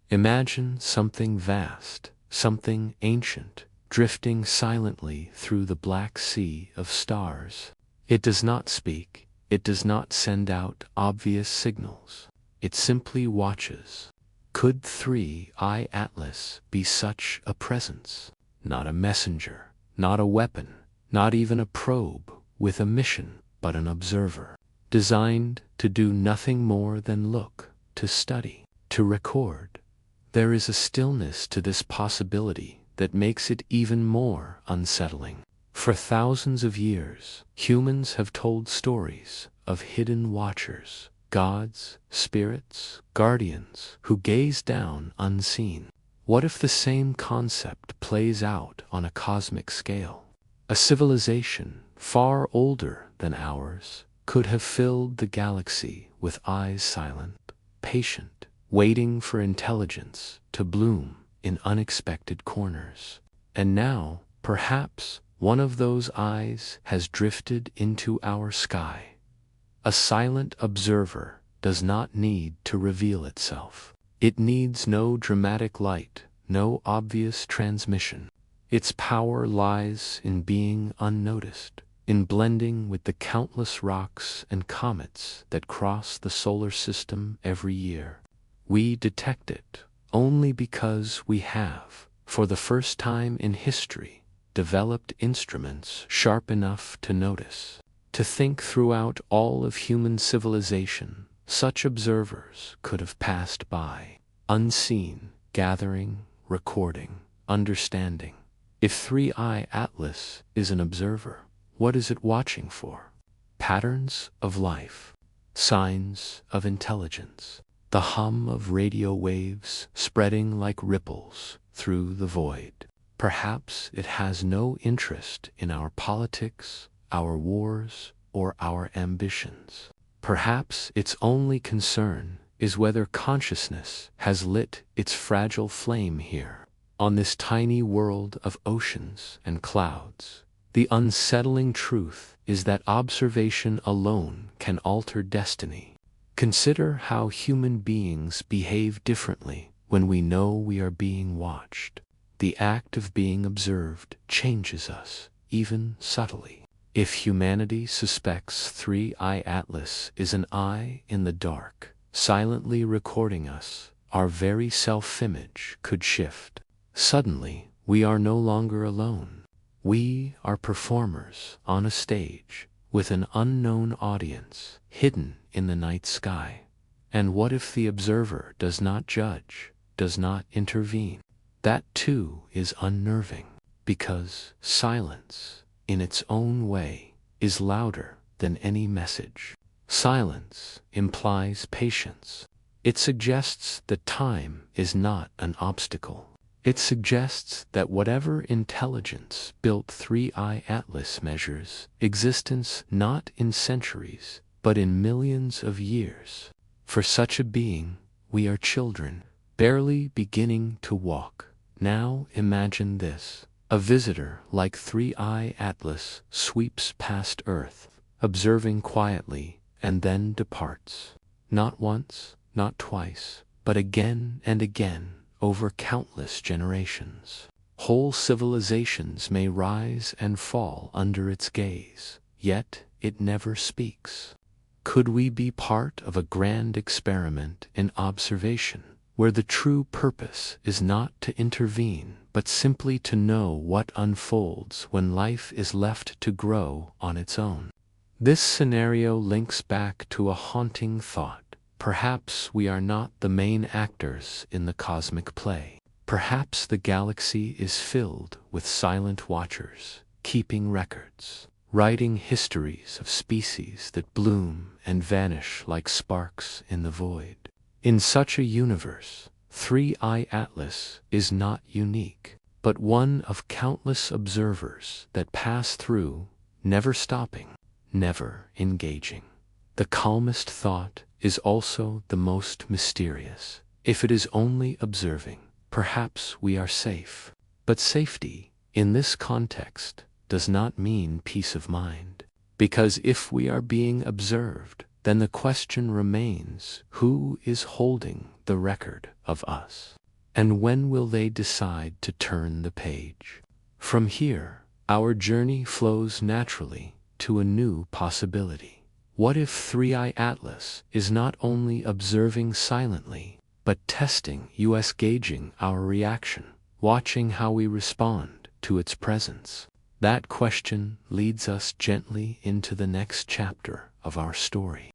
Imagine something vast, something ancient, drifting silently through the black sea of stars. It does not speak, it does not send out obvious signals, it simply watches. Could 3I Atlas be such a presence? Not a messenger, not a weapon, not even a probe with a mission, but an observer, designed to do nothing more than look, to study, to record. There is a stillness to this possibility that makes it even more unsettling. For thousands of years, humans have told stories of hidden watchers, gods, spirits, guardians, who gaze down unseen. What if the same concept plays out on a cosmic scale? A civilization far older than ours could have filled the galaxy with eyes silent, patient, waiting for intelligence to bloom in unexpected corners. And now, perhaps, one of those eyes has drifted into our sky. A silent observer does not need to reveal itself. It needs no dramatic light, no obvious transmission. Its power lies in being unnoticed, in blending with the countless rocks and comets that cross the solar system every year. We detect it only because we have, for the first time in history, developed instruments sharp enough to notice. To think throughout all of human civilization, such observers could have passed by, unseen, gathering, recording, understanding. If 3i Atlas is an observer, what is it watching for? Patterns of life, signs of intelligence, the hum of radio waves spreading like ripples through the void. Perhaps it has no interest in our politics, our wars, or our ambitions. Perhaps its only concern is whether consciousness has lit its fragile flame here, on this tiny world of oceans and clouds. The unsettling truth is that observation alone can alter destiny. Consider how human beings behave differently when we know we are being watched. The act of being observed changes us, even subtly. If humanity suspects 3i Atlas is an eye in the dark, silently recording us, our very self-image could shift. Suddenly, we are no longer alone. We are performers on a stage, with an unknown audience, hidden in the night sky. And what if the observer does not judge, does not intervene? That too is unnerving, because silence, in its own way, is louder than any message. Silence implies patience. It suggests that time is not an obstacle. It suggests that whatever intelligence built 3i Atlas measures existence not in centuries, but in millions of years. For such a being, we are children, barely beginning to walk. Now imagine this. A visitor like 3i Atlas sweeps past Earth, observing quietly, and then departs. Not once, not twice, but again and again, over countless generations. Whole civilizations may rise and fall under its gaze, yet it never speaks. Could we be part of a grand experiment in observation, where the true purpose is not to intervene, but simply to know what unfolds when life is left to grow on its own? This scenario links back to a haunting thought. Perhaps we are not the main actors in the cosmic play. Perhaps the galaxy is filled with silent watchers, keeping records, writing histories of species that bloom and vanish like sparks in the void. In such a universe, 3i Atlas is not unique, but one of countless observers that pass through, never stopping, never engaging. The calmest thought is also the most mysterious. If it is only observing, perhaps we are safe. But safety, in this context, does not mean peace of mind. Because if we are being observed, then the question remains, who is holding the record of us? And when will they decide to turn the page? From here, our journey flows naturally to a new possibility. What if 3i Atlas is not only observing silently, but testing us, gauging our reaction, watching how we respond to its presence? That question leads us gently into the next chapter of our story.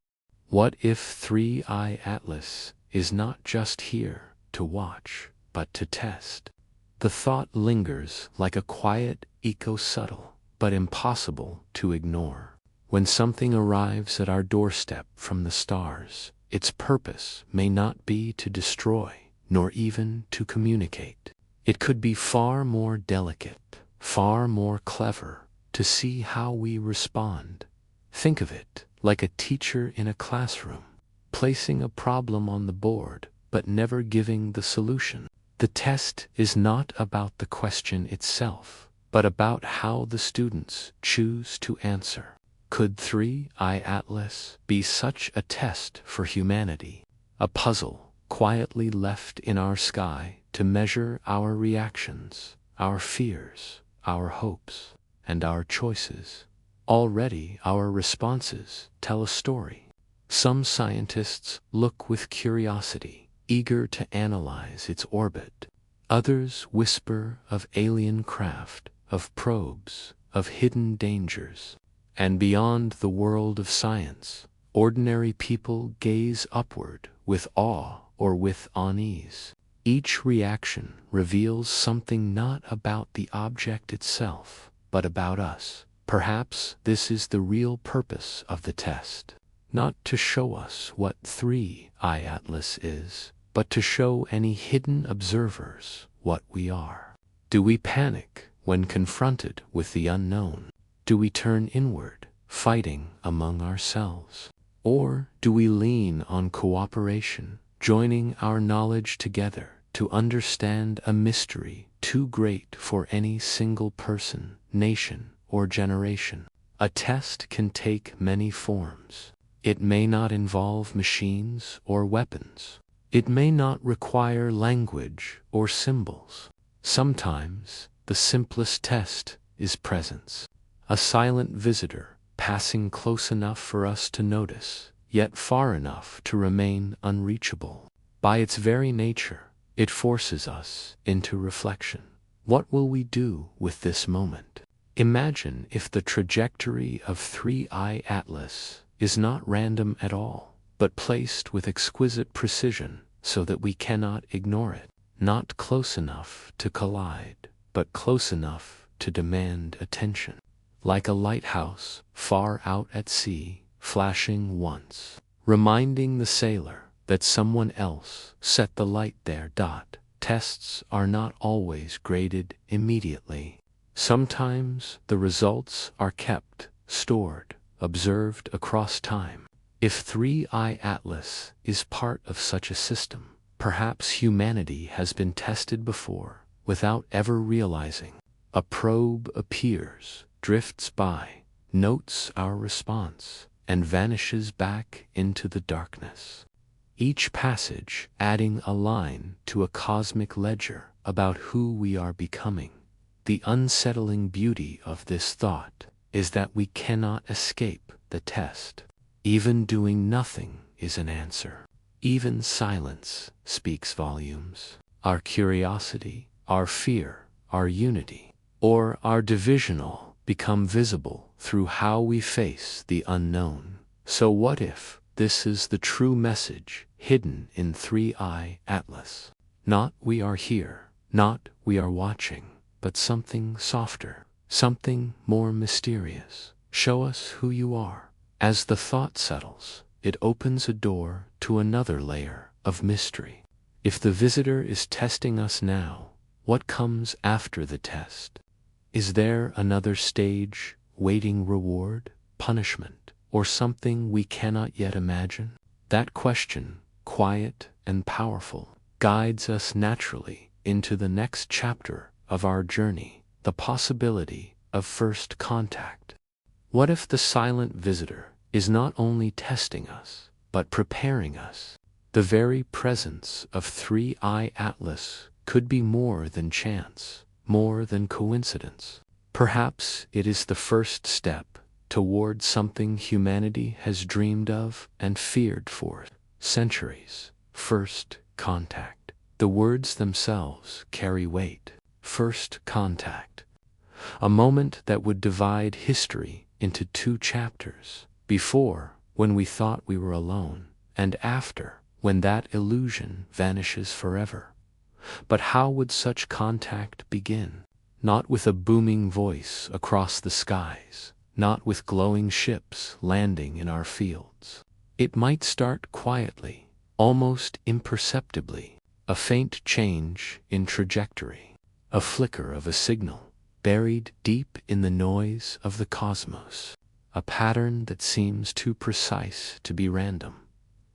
What if 3i Atlas is not just here to watch, but to test? The thought lingers like a quiet echo, subtle, but impossible to ignore. When something arrives at our doorstep from the stars, its purpose may not be to destroy, nor even to communicate. It could be far more delicate, far more clever, to see how we respond. Think of it like a teacher in a classroom, placing a problem on the board but never giving the solution. The test is not about the question itself, but about how the students choose to answer. Could 3I Atlas be such a test for humanity? A puzzle quietly left in our sky to measure our reactions, our fears, our hopes, and our choices. Already our responses tell a story. Some scientists look with curiosity, eager to analyze its orbit. Others whisper of alien craft, of probes, of hidden dangers. And beyond the world of science, ordinary people gaze upward with awe or with unease. Each reaction reveals something not about the object itself, but about us. Perhaps this is the real purpose of the test. Not to show us what 3I Atlas is, but to show any hidden observers what we are. Do we panic when confronted with the unknown? Do we turn inward, fighting among ourselves? Or do we lean on cooperation, joining our knowledge together to understand a mystery too great for any single person, nation, or generation? A test can take many forms. It may not involve machines or weapons. It may not require language or symbols. Sometimes the simplest test is presence. A silent visitor, passing close enough for us to notice, yet far enough to remain unreachable. By its very nature, it forces us into reflection. What will we do with this moment? Imagine if the trajectory of 3I Atlas is not random at all, but placed with exquisite precision so that we cannot ignore it. Not close enough to collide, but close enough to demand attention. Like a lighthouse far out at sea, flashing once, reminding the sailor that someone else set the light there. Tests are not always graded immediately. Sometimes the results are kept, stored, observed across time. If 3I Atlas is part of such a system, perhaps humanity has been tested before without ever realizing. A probe appears, drifts by, notes our response, and vanishes back into the darkness. Each passage adding a line to a cosmic ledger about who we are becoming. The unsettling beauty of this thought is that we cannot escape the test. Even doing nothing is an answer. Even silence speaks volumes. Our curiosity, our fear, our unity, or our divisional become visible through how we face the unknown. So what if this is the true message hidden in 3I Atlas? Not we are here, not we are watching, but something softer, something more mysterious. Show us who you are. As the thought settles, it opens a door to another layer of mystery. If the visitor is testing us now, what comes after the test? Is there another stage, waiting reward, punishment, or something we cannot yet imagine? That question, quiet and powerful, guides us naturally into the next chapter of our journey, the possibility of first contact. What if the silent visitor is not only testing us, but preparing us? The very presence of 3I Atlas could be more than chance, more than coincidence. Perhaps it is the first step toward something humanity has dreamed of and feared for centuries. First contact. The words themselves carry weight. First contact. A moment that would divide history into two chapters. Before, when we thought we were alone, and after, when that illusion vanishes forever. But how would such contact begin? Not with a booming voice across the skies, not with glowing ships landing in our fields. It might start quietly, almost imperceptibly, a faint change in trajectory, a flicker of a signal, buried deep in the noise of the cosmos, a pattern that seems too precise to be random.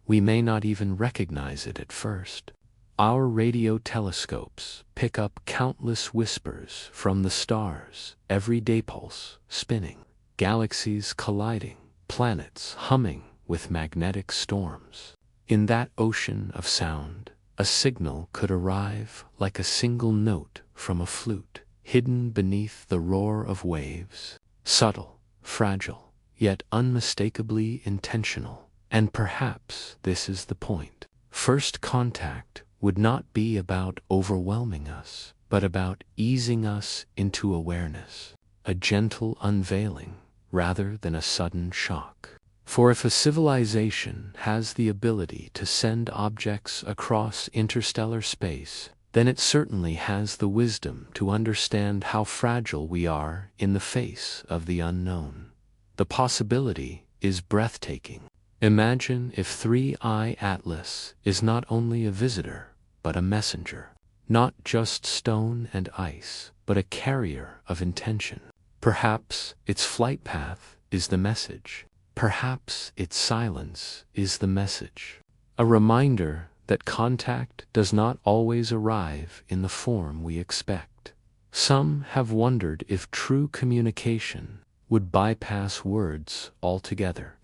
We may not even recognize it at first. Our radio telescopes pick up countless whispers from the stars, everyday pulse spinning, galaxies colliding, planets humming with magnetic storms. In that ocean of sound, a signal could arrive like a single note from a flute, hidden beneath the roar of waves, subtle, fragile, yet unmistakably intentional. And perhaps this is the point. First contact would not be about overwhelming us, but about easing us into awareness, a gentle unveiling rather than a sudden shock. For if a civilization has the ability to send objects across interstellar space, then it certainly has the wisdom to understand how fragile we are in the face of the unknown. The possibility is breathtaking. Imagine if 3I Atlas is not only a visitor, but a messenger. Not just stone and ice, but a carrier of intention. Perhaps its flight path is the message. Perhaps its silence is the message. A reminder that contact does not always arrive in the form we expect. Some have wondered if true communication would bypass words altogether.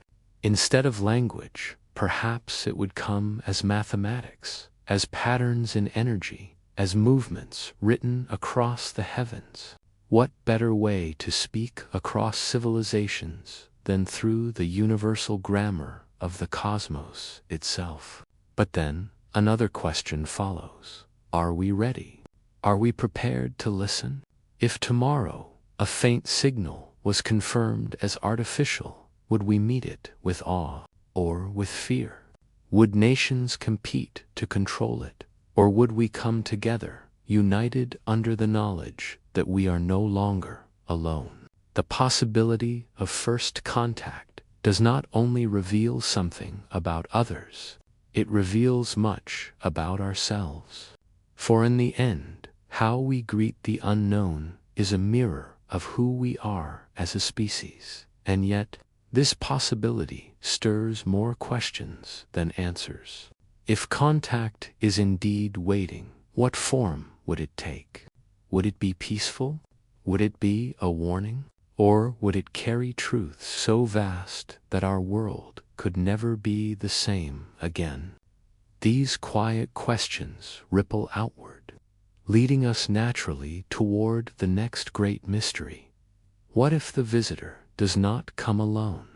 Instead of language, perhaps it would come as mathematics, as patterns in energy, as movements written across the heavens. What better way to speak across civilizations than through the universal grammar of the cosmos itself? But then, another question follows. Are we ready? Are we prepared to listen? If tomorrow a faint signal was confirmed as artificial, would we meet it with awe or with fear? Would nations compete to control it, or would we come together, united under the knowledge that we are no longer alone? The possibility of first contact does not only reveal something about others, it reveals much about ourselves. For in the end, how we greet the unknown is a mirror of who we are as a species. And yet, this possibility stirs more questions than answers. If contact is indeed waiting, what form would it take? Would it be peaceful? Would it be a warning? Or would it carry truths so vast that our world could never be the same again? These quiet questions ripple outward, leading us naturally toward the next great mystery. What if the visitor does not come alone?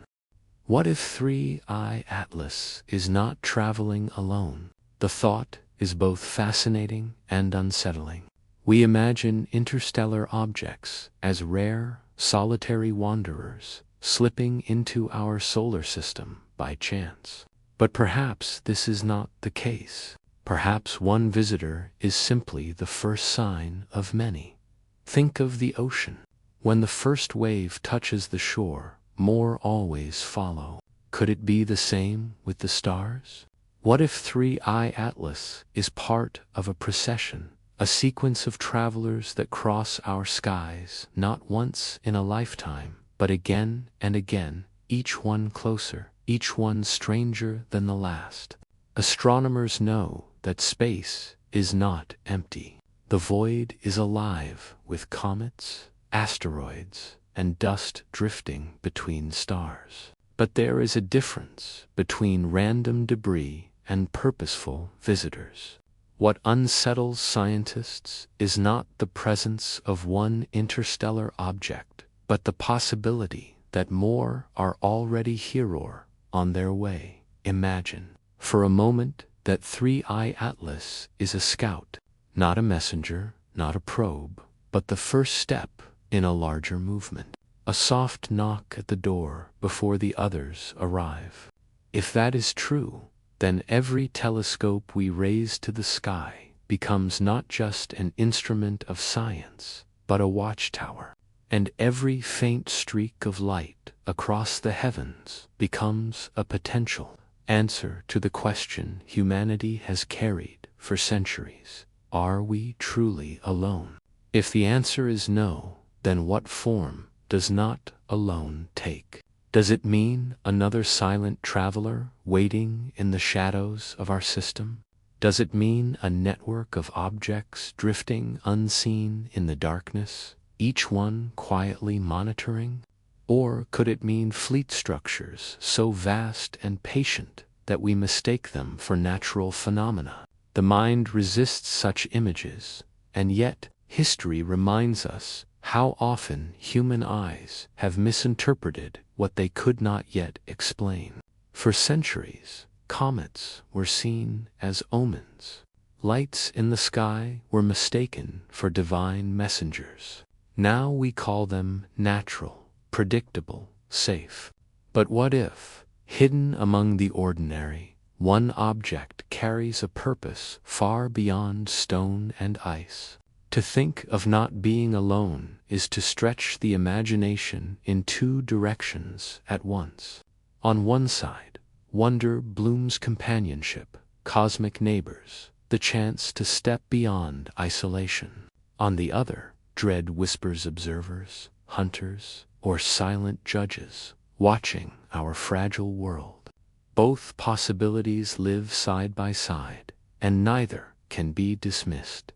What if 3I Atlas is not traveling alone? The thought is both fascinating and unsettling. We imagine interstellar objects as rare, solitary wanderers slipping into our solar system by chance. But perhaps this is not the case. Perhaps one visitor is simply the first sign of many. Think of the ocean. When the first wave touches the shore, more always follow. Could it be the same with the stars? What if 3I Atlas is part of a procession, a sequence of travelers that cross our skies not once in a lifetime, but again and again, each one closer, each one stranger than the last? Astronomers know that space is not empty. The void is alive with comets, asteroids, and dust drifting between stars. But there is a difference between random debris and purposeful visitors. What unsettles scientists is not the presence of one interstellar object, but the possibility that more are already here or on their way. Imagine, for a moment, that 3I Atlas is a scout, not a messenger, not a probe, but the first step in a larger movement. A soft knock at the door before the others arrive. If that is true, then every telescope we raise to the sky becomes not just an instrument of science, but a watchtower. And every faint streak of light across the heavens becomes a potential answer to the question humanity has carried for centuries. Are we truly alone? If the answer is no, then what form does not alone take? Does it mean another silent traveler waiting in the shadows of our system? Does it mean a network of objects drifting unseen in the darkness, each one quietly monitoring? Or could it mean fleet structures so vast and patient that we mistake them for natural phenomena? The mind resists such images, and yet history reminds us how often human eyes have misinterpreted what they could not yet explain. For centuries, comets were seen as omens. Lights in the sky were mistaken for divine messengers. Now we call them natural, predictable, safe. But what if, hidden among the ordinary, one object carries a purpose far beyond stone and ice? To think of not being alone is to stretch the imagination in two directions at once. On one side, wonder blooms companionship, cosmic neighbors, the chance to step beyond isolation. On the other, dread whispers observers, hunters, or silent judges, watching our fragile world. Both possibilities live side by side, and neither can be dismissed.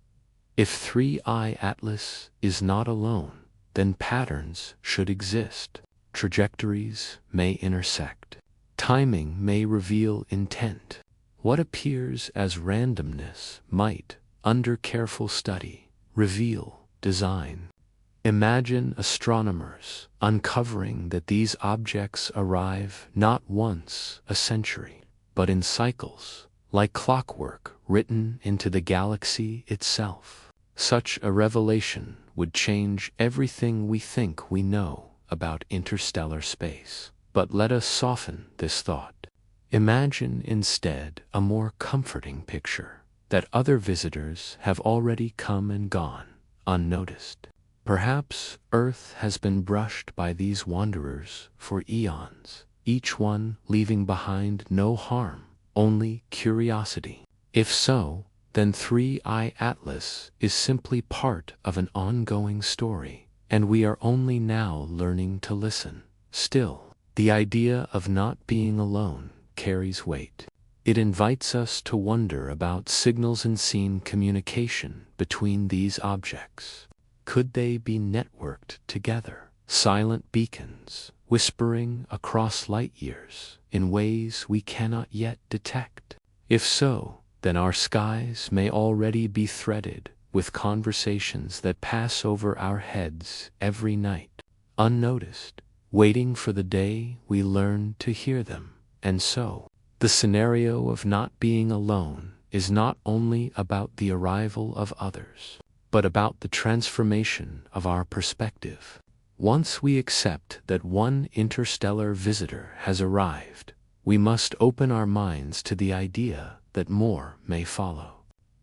If 3i Atlas is not alone, then patterns should exist. Trajectories may intersect. Timing may reveal intent. What appears as randomness might, under careful study, reveal design. Imagine astronomers uncovering that these objects arrive not once a century, but in cycles, like clockwork written into the galaxy itself. Such a revelation would change everything we think we know about interstellar space. But let us soften this thought. Imagine instead a more comforting picture, that other visitors have already come and gone, unnoticed. Perhaps Earth has been brushed by these wanderers for eons, each one leaving behind no harm, only curiosity. If so, then 3i Atlas is simply part of an ongoing story, and we are only now learning to listen. Still, the idea of not being alone carries weight. It invites us to wonder about signals and scene communication between these objects. Could they be networked together? Silent beacons, whispering across light years in ways we cannot yet detect. If so, then our skies may already be threaded with conversations that pass over our heads every night, unnoticed, waiting for the day we learn to hear them. And so, the scenario of not being alone is not only about the arrival of others, but about the transformation of our perspective. Once we accept that one interstellar visitor has arrived, we must open our minds to the idea that more may follow.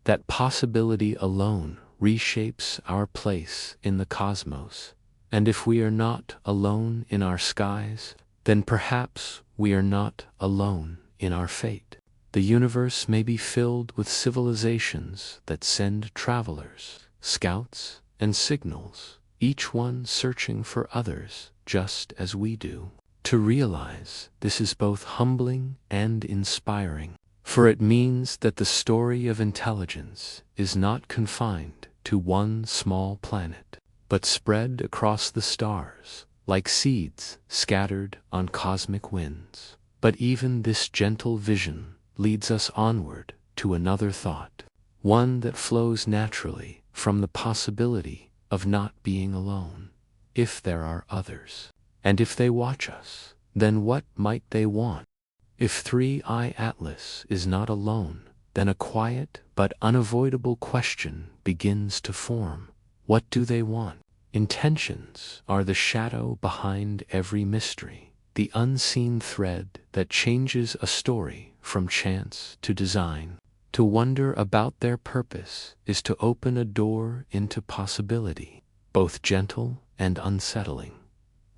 That possibility alone reshapes our place in the cosmos, and if we are not alone in our skies, then perhaps we are not alone in our fate. The universe may be filled with civilizations that send travelers, scouts, and signals, each one searching for others just as we do. To realize this is both humbling and inspiring, for it means that the story of intelligence is not confined to one small planet, but spread across the stars, like seeds scattered on cosmic winds. But even this gentle vision leads us onward to another thought, one that flows naturally from the possibility of not being alone. If there are others, and if they watch us, then what might they want? If 3i Atlas is not alone, then a quiet but unavoidable question begins to form. What do they want? Intentions are the shadow behind every mystery, the unseen thread that changes a story from chance to design. To wonder about their purpose is to open a door into possibility, both gentle and unsettling.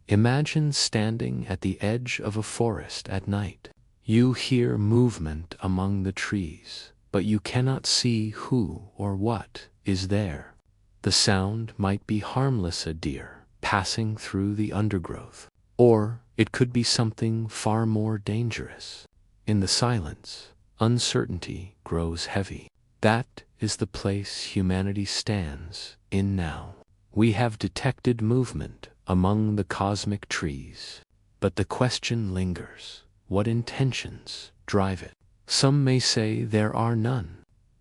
Imagine standing at the edge of a forest at night. You hear movement among the trees, but you cannot see who or what is there. The sound might be harmless, a deer, passing through the undergrowth. Or it could be something far more dangerous. In the silence, uncertainty grows heavy. That is the place humanity stands in now. We have detected movement among the cosmic trees, but the question lingers: what intentions drive it? Some may say there are none.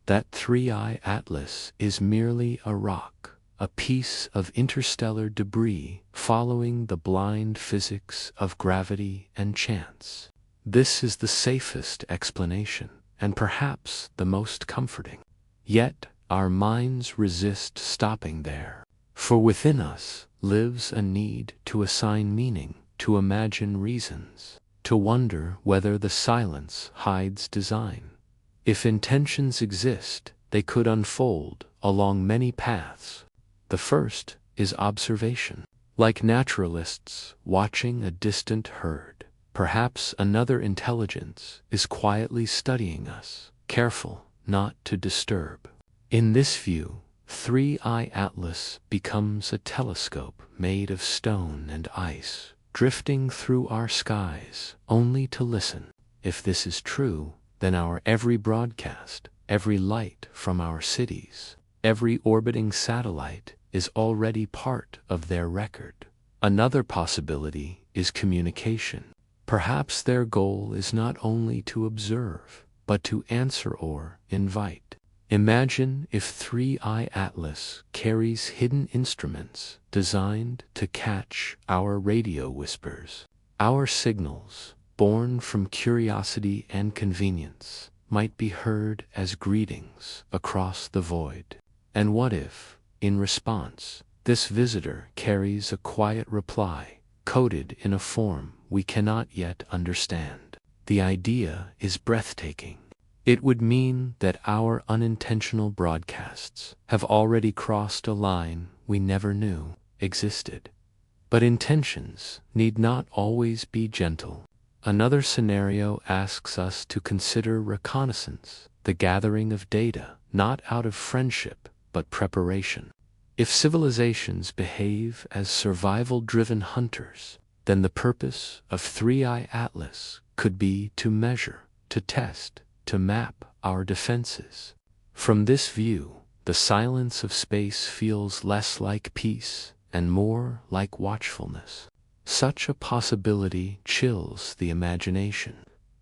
That 3I Atlas is merely a rock, a piece of interstellar debris following the blind physics of gravity and chance. This is the safest explanation, and perhaps the most comforting. Yet our minds resist stopping there, for within us lives a need to assign meaning, to imagine reasons, to wonder whether the silence hides design. If intentions exist, they could unfold along many paths. The first is observation. Like naturalists watching a distant herd, perhaps another intelligence is quietly studying us, careful not to disturb. In this view, 3I Atlas becomes a telescope made of stone and ice, drifting through our skies only to listen. If this is true, then our every broadcast, every light from our cities, every orbiting satellite is already part of their record. Another possibility is communication. Perhaps their goal is not only to observe, but to answer or invite. Imagine if 3I Atlas carries hidden instruments designed to catch our radio whispers. Our signals, born from curiosity and convenience, might be heard as greetings across the void. And what if, in response, this visitor carries a quiet reply, coded in a form we cannot yet understand? The idea is breathtaking. It would mean that our unintentional broadcasts have already crossed a line we never knew existed. But intentions need not always be gentle. Another scenario asks us to consider reconnaissance, the gathering of data, not out of friendship, but preparation. If civilizations behave as survival-driven hunters, then the purpose of 3I Atlas could be to measure, to test, to map our defenses. From this view, the silence of space feels less like peace and more like watchfulness. Such a possibility chills the imagination,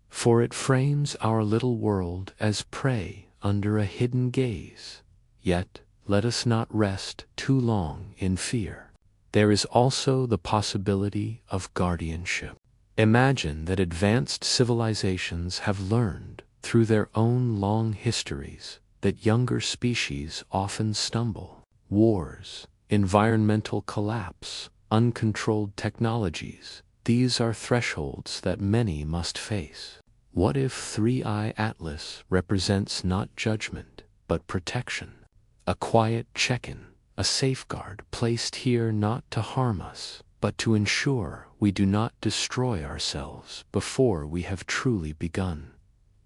for it frames our little world as prey under a hidden gaze. Yet, let us not rest too long in fear. There is also the possibility of guardianship. Imagine that advanced civilizations have learned, through their own long histories, that younger species often stumble. Wars, environmental collapse, uncontrolled technologies, these are thresholds that many must face. What if 3I Atlas represents not judgment, but protection? A quiet check-in, a safeguard placed here not to harm us, but to ensure we do not destroy ourselves before we have truly begun.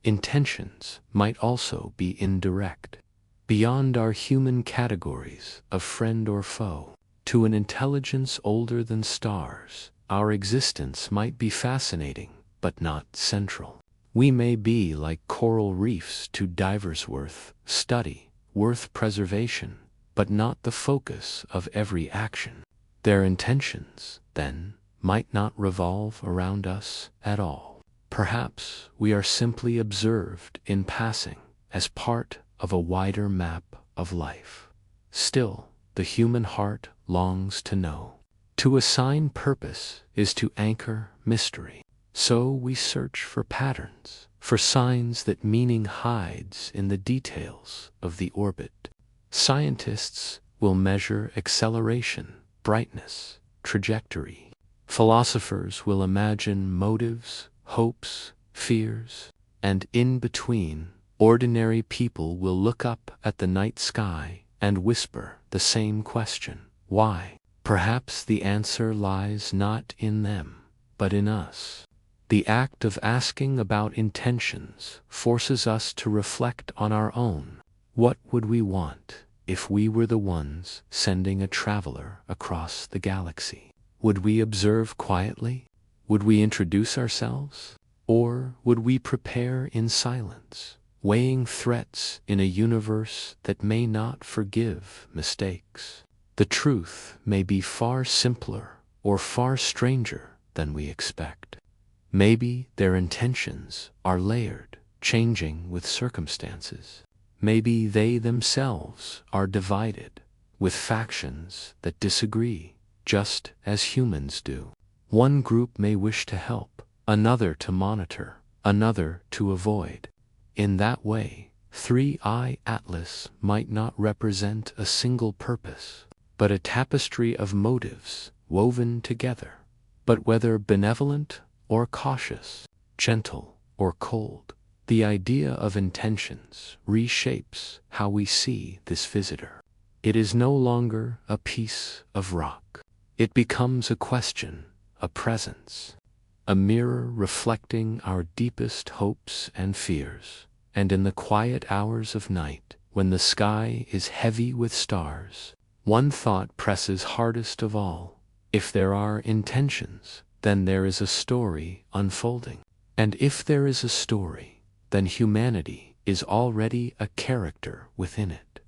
Intentions might also be indirect, beyond our human categories of friend or foe. To an intelligence older than stars, our existence might be fascinating, but not central. We may be like coral reefs to divers worth study, worth preservation, but not the focus of every action. Their intentions, then, might not revolve around us at all. Perhaps we are simply observed in passing as part of a wider map of life. Still, the human heart longs to know. To assign purpose is to anchor mystery. So we search for patterns, for signs that meaning hides in the details of the orbit. Scientists will measure acceleration, brightness, trajectory. Philosophers will imagine motives, hopes, fears, and in between, ordinary people will look up at the night sky and whisper the same question: why? Perhaps the answer lies not in them, but in us. The act of asking about intentions forces us to reflect on our own. What would we want if we were the ones sending a traveler across the galaxy? Would we observe quietly? Would we introduce ourselves? Or would we prepare in silence, weighing threats in a universe that may not forgive mistakes? The truth may be far simpler or far stranger than we expect. Maybe their intentions are layered, changing with circumstances. Maybe they themselves are divided, with factions that disagree, just as humans do. One group may wish to help, another to monitor, another to avoid. In that way, 3i Atlas might not represent a single purpose, but a tapestry of motives woven together. But whether benevolent or cautious, gentle or cold, the idea of intentions reshapes how we see this visitor. It is no longer a piece of rock. It becomes a question, a presence, a mirror reflecting our deepest hopes and fears. And in the quiet hours of night, when the sky is heavy with stars, one thought presses hardest of all. If there are intentions, then there is a story unfolding. And if there is a story, then humanity is already a character within it.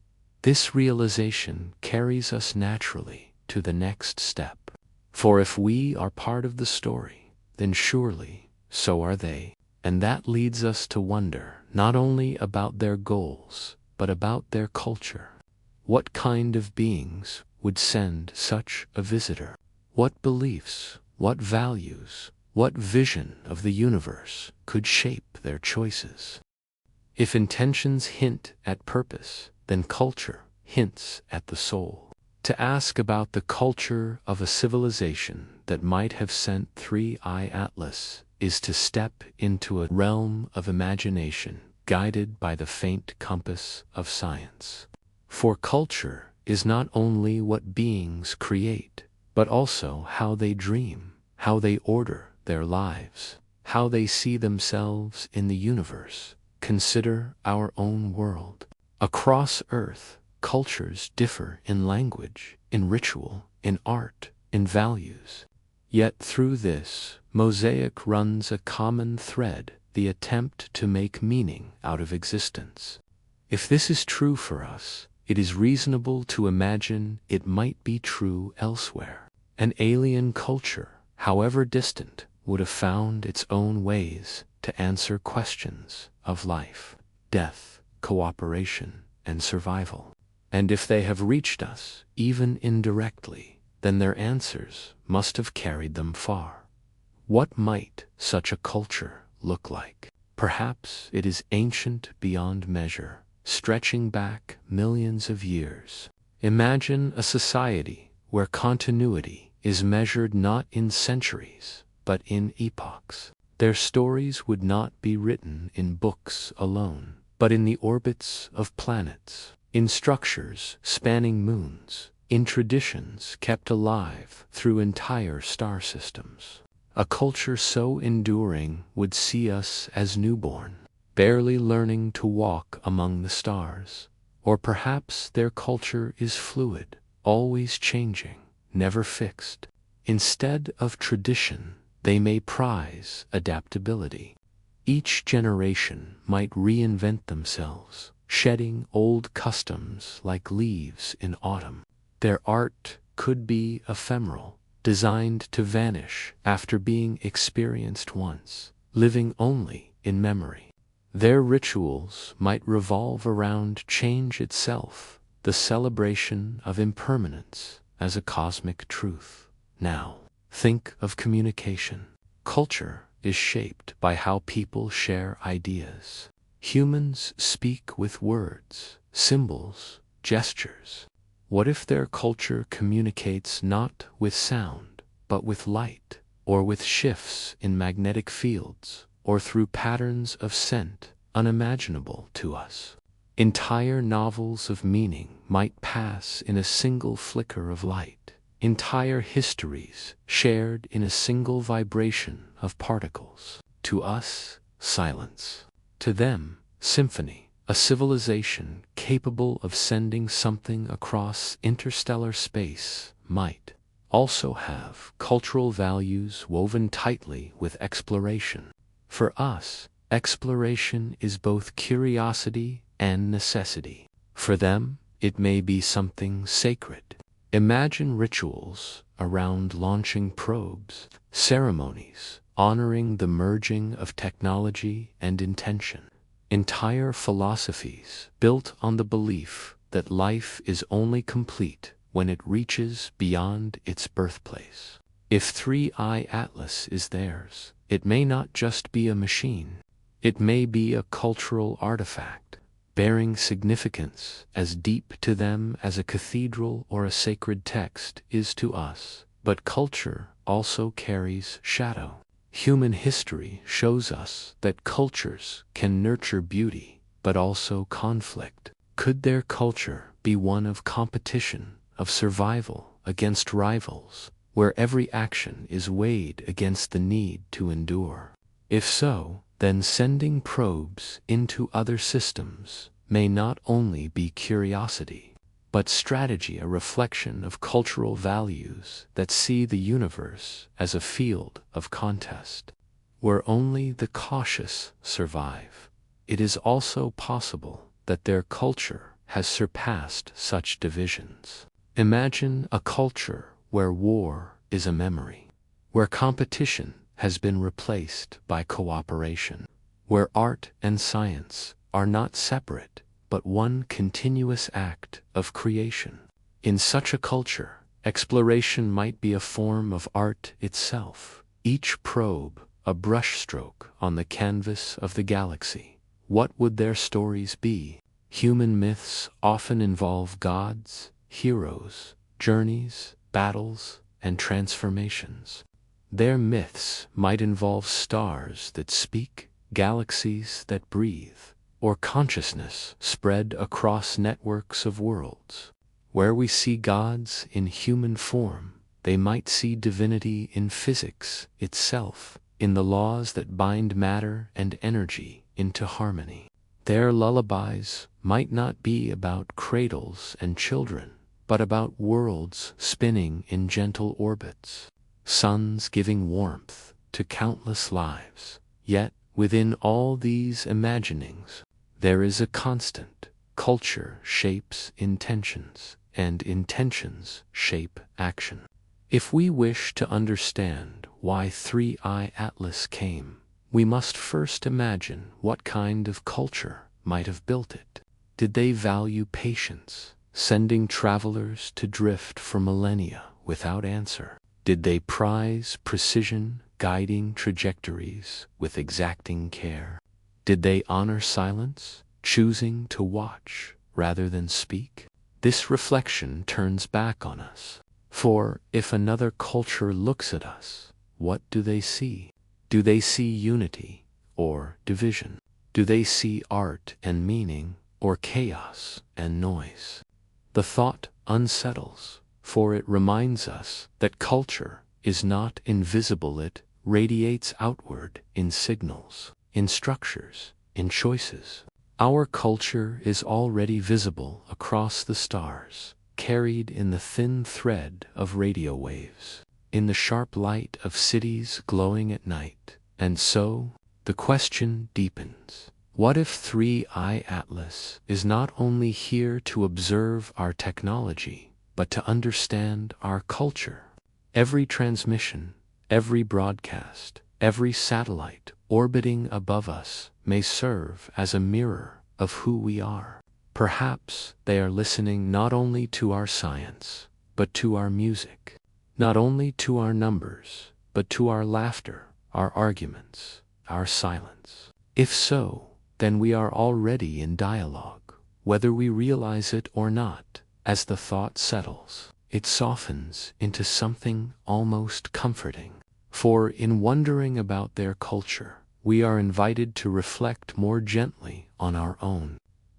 This realization carries us naturally to the next step. For if we are part of the story, then surely so are they. And that leads us to wonder not only about their goals, but about their culture. What kind of beings would send such a visitor? What beliefs, what values, what vision of the universe could shape their choices? If intentions hint at purpose, then culture hints at the soul. To ask about the culture of a civilization that might have sent 3i Atlas is to step into a realm of imagination guided by the faint compass of science. For culture is not only what beings create, but also how they dream, how they order their lives, how they see themselves in the universe. Consider our own world. Across Earth, cultures differ in language, in ritual, in art, in values. Yet through this mosaic runs a common thread, the attempt to make meaning out of existence. If this is true for us, it is reasonable to imagine it might be true elsewhere. An alien culture, however distant, would have found its own ways to answer questions of life, death, cooperation, and survival. And if they have reached us, even indirectly, then their answers must have carried them far. What might such a culture look like? Perhaps it is ancient beyond measure, stretching back millions of years. Imagine a society where continuity is measured not in centuries, but in epochs. Their stories would not be written in books alone, but in the orbits of planets, in structures spanning moons, in traditions kept alive through entire star systems. A culture so enduring would see us as newborn, barely learning to walk among the stars. Or perhaps their culture is fluid, always changing, never fixed. Instead of tradition, they may prize adaptability. Each generation might reinvent themselves, shedding old customs like leaves in autumn. Their art could be ephemeral, designed to vanish after being experienced once, living only in memory. Their rituals might revolve around change itself, the celebration of impermanence as a cosmic truth. Now, think of communication. Culture is shaped by how people share ideas. Humans speak with words, symbols, gestures. What if their culture communicates not with sound, but with light, or with shifts in magnetic fields, or through patterns of scent unimaginable to us? Entire novels of meaning might pass in a single flicker of light, entire histories shared in a single vibration of particles. To us, silence. To them, symphony, A civilization capable of sending something across interstellar space might also have cultural values woven tightly with exploration. For us, exploration is both curiosity and necessity. For them, it may be something sacred. Imagine rituals around launching probes, ceremonies honoring the merging of technology and intention, entire philosophies built on the belief that life is only complete when it reaches beyond its birthplace. If 3i Atlas is theirs, it may not just be a machine. It may be a cultural artifact, bearing significance as deep to them as a cathedral or a sacred text is to us. But culture also carries shadow. Human history shows us that cultures can nurture beauty, but also conflict. Could their culture be one of competition, of survival against rivals, where every action is weighed against the need to endure? If so, then sending probes into other systems may not only be curiosity, but strategy, a reflection of cultural values that see the universe as a field of contest, where only the cautious survive. It is also possible that their culture has surpassed such divisions. Imagine a culture where war is a memory, where competition has been replaced by cooperation, where art and science are not separate, but one continuous act of creation. In such a culture, exploration might be a form of art itself, each probe a brushstroke on the canvas of the galaxy. What would their stories be? Human myths often involve gods, heroes, journeys, battles, and transformations. Their myths might involve stars that speak, galaxies that breathe, or consciousness spread across networks of worlds. Where we see gods in human form, they might see divinity in physics itself, in the laws that bind matter and energy into harmony. Their lullabies might not be about cradles and children, but about worlds spinning in gentle orbits, suns giving warmth to countless lives. Yet, within all these imaginings, there is a constant. Culture shapes intentions, and intentions shape action. If we wish to understand why 3i Atlas came, we must first imagine what kind of culture might have built it. Did they value patience, sending travelers to drift for millennia without answer? Did they prize precision, guiding trajectories with exacting care? Did they honor silence, choosing to watch rather than speak? This reflection turns back on us. For if another culture looks at us, what do they see? Do they see unity or division? Do they see art and meaning or chaos and noise? The thought unsettles, for it reminds us that culture is not invisible. It radiates outward in signals, in structures, in choices. Our culture is already visible across the stars, carried in the thin thread of radio waves, in the sharp light of cities glowing at night. And so, the question deepens. What if 3i Atlas is not only here to observe our technology, but to understand our culture? Every transmission, every broadcast, every satellite orbiting above us may serve as a mirror of who we are. Perhaps they are listening not only to our science, but to our music, not only to our numbers, but to our laughter, our arguments, our silence. If so, then we are already in dialogue, whether we realize it or not. As the thought settles, it softens into something almost comforting. For in wondering about their culture, we are invited to reflect more gently on our own.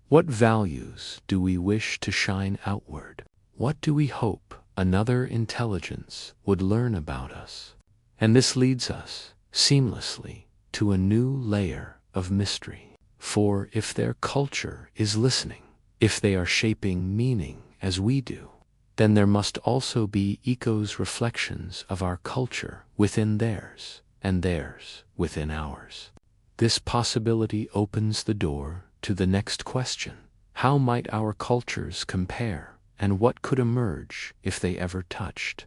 What values do we wish to shine outward? What do we hope another intelligence would learn about us? And this leads us, seamlessly, to a new layer of mystery. For if their culture is listening, if they are shaping meaning as we do, then there must also be echoes, reflections of our culture within theirs, and theirs within ours. This possibility opens the door to the next question. How might our cultures compare, and what could emerge if they ever touched?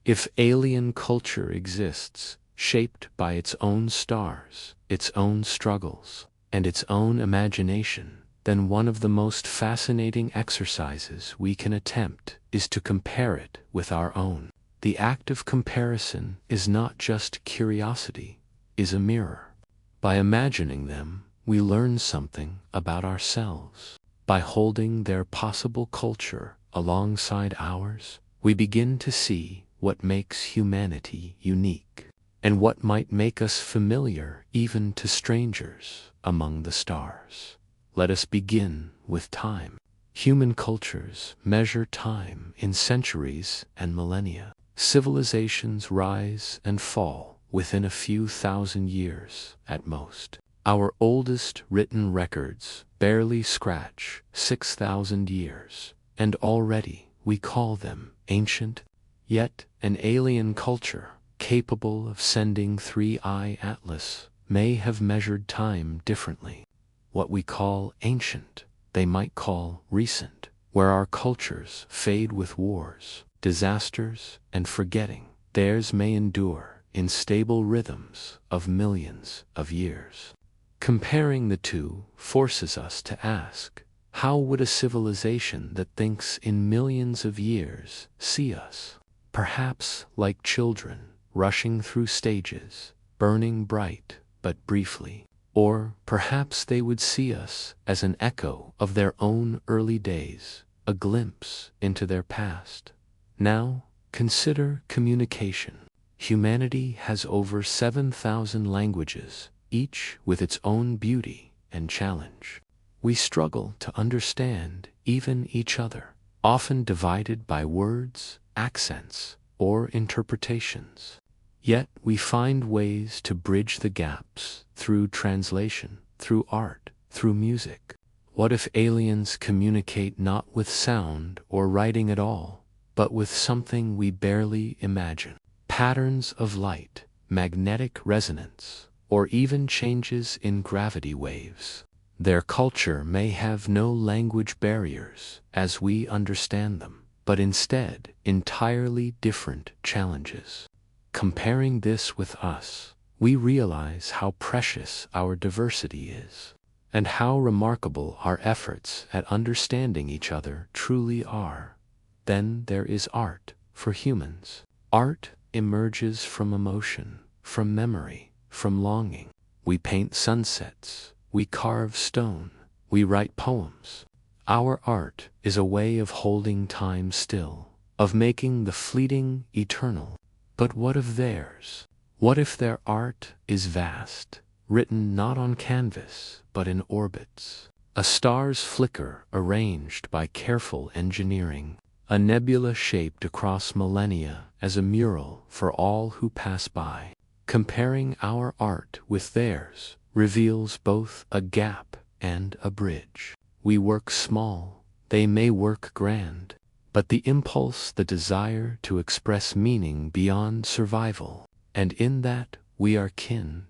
If alien culture exists, shaped by its own stars, its own struggles, and its own imagination, then one of the most fascinating exercises we can attempt is to compare it with our own. The act of comparison is not just curiosity, is a mirror. By imagining them, we learn something about ourselves. By holding their possible culture alongside ours, we begin to see what makes humanity unique, and what might make us familiar even to strangers among the stars. Let us begin with time. Human cultures measure time in centuries and millennia. Civilizations rise and fall within a few thousand years at most. Our oldest written records barely scratch 6,000 years, and already we call them ancient. Yet an alien culture, capable of sending 3-eye atlas, may have measured time differently. What we call ancient, they might call recent, where our cultures fade with wars, disasters, and forgetting. Theirs may endure in stable rhythms of millions of years. Comparing the two forces us to ask, how would a civilization that thinks in millions of years see us? Perhaps like children, rushing through stages, burning bright but briefly. Or perhaps they would see us as an echo of their own early days, a glimpse into their past. Now, consider communication. Humanity has over 7,000 languages, each with its own beauty and challenge. We struggle to understand even each other, often divided by words, accents, or interpretations. Yet we find ways to bridge the gaps through translation, through art, through music. What if aliens communicate not with sound or writing at all, but with something we barely imagine? Patterns of light, magnetic resonance, or even changes in gravity waves. Their culture may have no language barriers as we understand them, but instead entirely different challenges. Comparing this with us, we realize how precious our diversity is, and how remarkable our efforts at understanding each other truly are. Then there is art for humans. Art emerges from emotion, from memory, from longing. We paint sunsets, we carve stone, we write poems. Our art is a way of holding time still, of making the fleeting eternal. But what of theirs? What if their art is vast, written not on canvas, but in orbits? A star's flicker arranged by careful engineering, a nebula shaped across millennia as a mural for all who pass by. Comparing our art with theirs reveals both a gap and a bridge. We work small, they may work grand, but the impulse, the desire to express meaning beyond survival, and in that we are kin.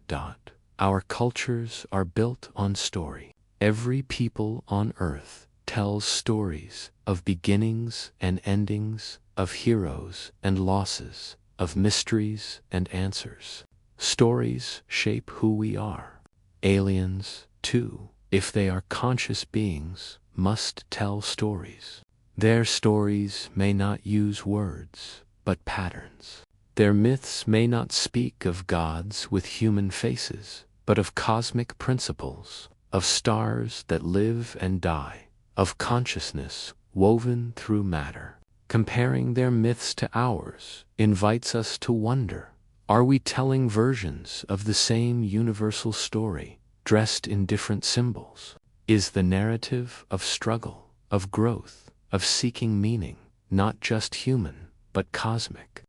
Our cultures are built on story. Every people on earth tells stories of beginnings and endings, of heroes and losses, of mysteries and answers. Stories shape who we are. Aliens, too, if they are conscious beings, must tell stories. Their stories may not use words, but patterns. Their myths may not speak of gods with human faces, but of cosmic principles, of stars that live and die, of consciousness woven through matter. Comparing their myths to ours invites us to wonder, are we telling versions of the same universal story, dressed in different symbols? Is the narrative of struggle, of growth, of seeking meaning, not just human, but cosmic?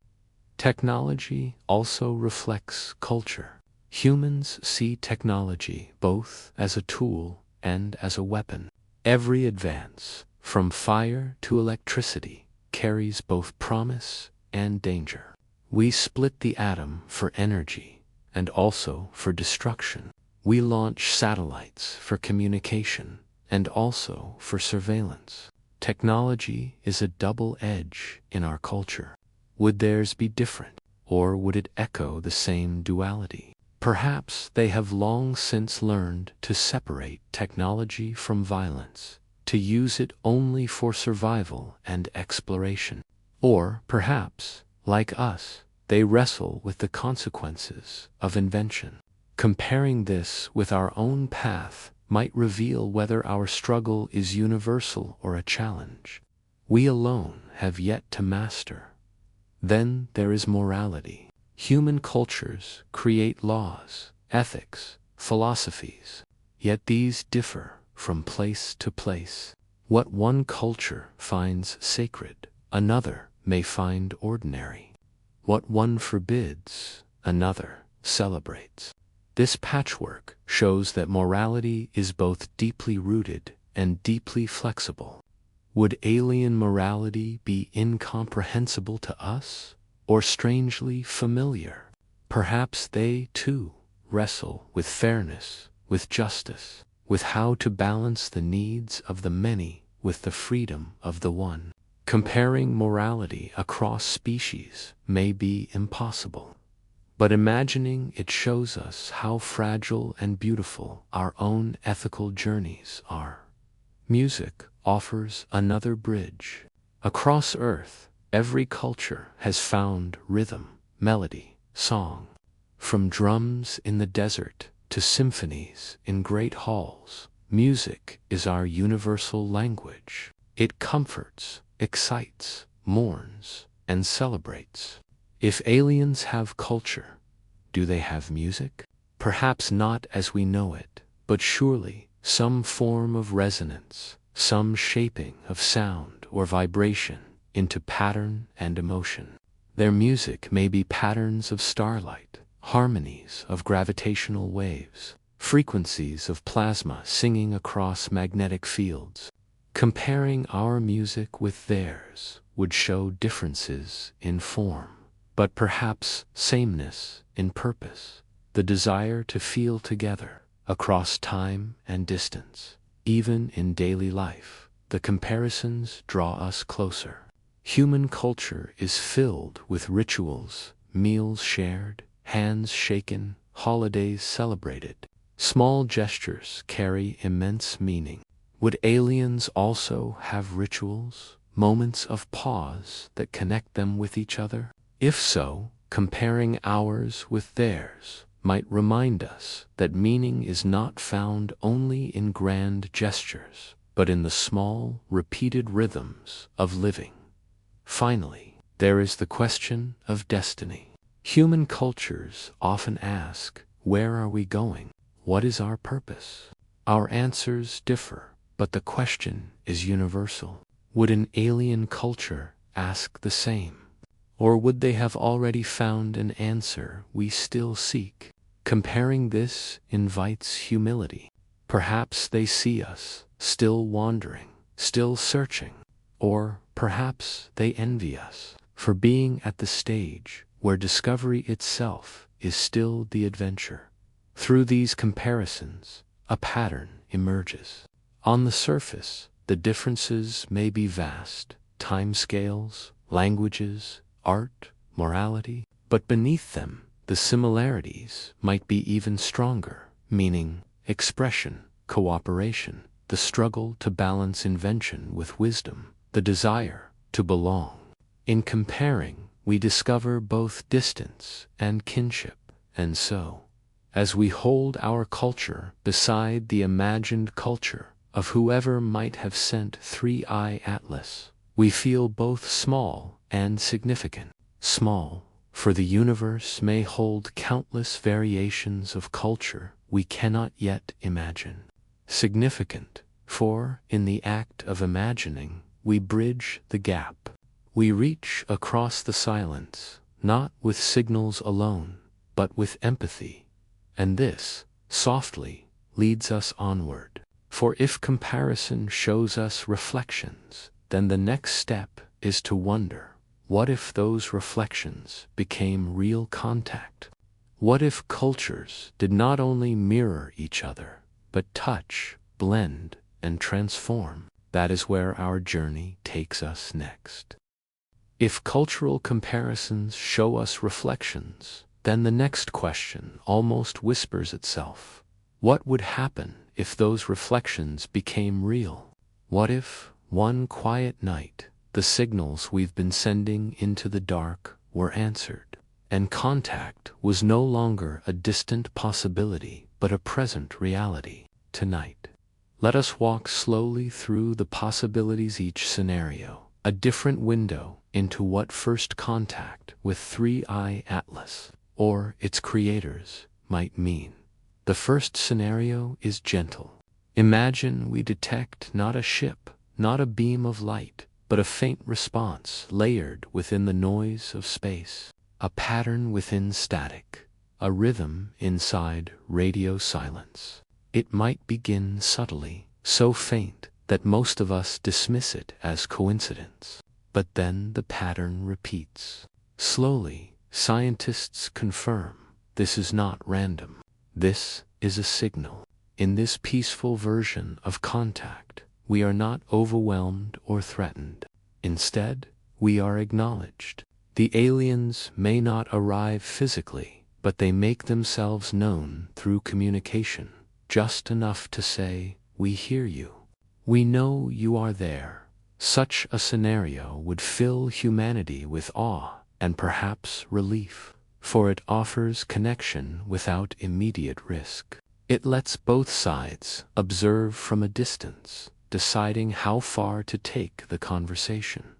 Technology also reflects culture. Humans see technology both as a tool and as a weapon. Every advance, from fire to electricity, carries both promise and danger. We split the atom for energy and also for destruction. We launch satellites for communication and also for surveillance. Technology is a double edge in our culture. Would theirs be different, or would it echo the same duality? Perhaps they have long since learned to separate technology from violence, to use it only for survival and exploration. Or perhaps, like us, they wrestle with the consequences of invention. Comparing this with our own path might reveal whether our struggle is universal or a challenge we alone have yet to master. Then there is morality. Human cultures create laws, ethics, philosophies, yet these differ from place to place. What one culture finds sacred, another may find ordinary. What one forbids, another celebrates. This patchwork shows that morality is both deeply rooted and deeply flexible. Would alien morality be incomprehensible to us, or strangely familiar? Perhaps they, too, wrestle with fairness, with justice, with how to balance the needs of the many with the freedom of the one. Comparing morality across species may be impossible, but imagining it shows us how fragile and beautiful our own ethical journeys are. Music offers another bridge. Across Earth, every culture has found rhythm, melody, song. From drums in the desert to symphonies in great halls, music is our universal language. It comforts, excites, mourns, and celebrates. If aliens have culture, do they have music? Perhaps not as we know it, but surely some form of resonance, some shaping of sound or vibration into pattern and emotion. Their music may be patterns of starlight, harmonies of gravitational waves, frequencies of plasma singing across magnetic fields. Comparing our music with theirs would show differences in form, but perhaps sameness in purpose, the desire to feel together across time and distance. Even in daily life, the comparisons draw us closer. Human culture is filled with rituals, meals shared, hands shaken, holidays celebrated. Small gestures carry immense meaning. Would aliens also have rituals, moments of pause that connect them with each other? If so, comparing ours with theirs might remind us that meaning is not found only in grand gestures, but in the small, repeated rhythms of living. Finally, there is the question of destiny. Human cultures often ask, where are we going? What is our purpose? Our answers differ, but the question is universal. Would an alien culture ask the same? Or would they have already found an answer we still seek? Comparing this invites humility. Perhaps they see us, still wandering, still searching. Or perhaps they envy us for being at the stage where discovery itself is still the adventure. Through these comparisons, a pattern emerges. On the surface, the differences may be vast, timescales, languages, art, morality, but beneath them, the similarities might be even stronger, meaning, expression, cooperation, the struggle to balance invention with wisdom, the desire to belong. In comparing, we discover both distance and kinship, and so, as we hold our culture beside the imagined culture of whoever might have sent 3i Atlas, we feel both small and significant. Small, for the universe may hold countless variations of culture we cannot yet imagine. Significant, for, in the act of imagining, we bridge the gap. We reach across the silence, not with signals alone, but with empathy, And this, softly, leads us onward. For if comparison shows us reflections, then the next step is to wonder, what if those reflections became real contact? What if cultures did not only mirror each other, but touch, blend, and transform? That is where our journey takes us next. If cultural comparisons show us reflections, then the next question almost whispers itself. What would happen if those reflections became real? What if, one quiet night, the signals we've been sending into the dark were answered, and contact was no longer a distant possibility but a present reality tonight? Let us walk slowly through the possibilities, each scenario a different window into what first contact with 3i Atlas, or its creators, might mean. The first scenario is gentle. Imagine we detect not a ship, not a beam of light, but a faint response layered within the noise of space, a pattern within static, a rhythm inside radio silence. It might begin subtly, so faint that most of us dismiss it as coincidence. But then the pattern repeats. Slowly, scientists confirm this is not random. This is a signal. In this peaceful version of contact, we are not overwhelmed or threatened. Instead, we are acknowledged. The aliens may not arrive physically, but they make themselves known through communication, just enough to say, "We hear you. We know you are there." Such a scenario would fill humanity with awe and perhaps relief, for it offers connection without immediate risk. It lets both sides observe from a distance, deciding how far to take the conversation.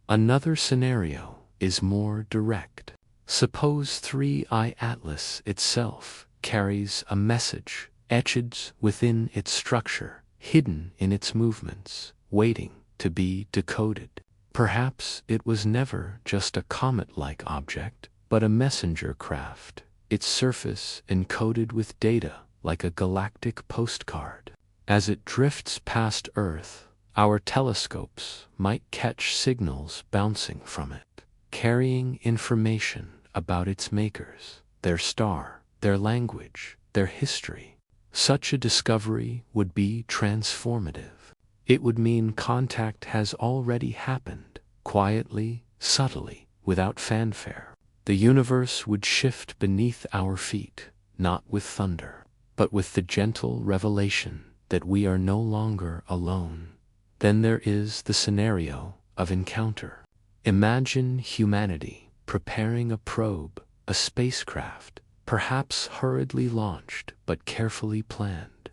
Another scenario is more direct. Suppose 3i Atlas itself carries a message etched within its structure, hidden in its movements, waiting to be decoded. Perhaps it was never just a comet-like object, but a messenger craft, its surface encoded with data like a galactic postcard. As it drifts past Earth, our telescopes might catch signals bouncing from it, carrying information about its makers, their star, their language, their history. Such a discovery would be transformative. It would mean contact has already happened, quietly, subtly, without fanfare. The universe would shift beneath our feet, not with thunder, but with the gentle revelation that we are no longer alone. Then there is the scenario of encounter. Imagine humanity preparing a probe, a spacecraft, perhaps hurriedly launched but carefully planned.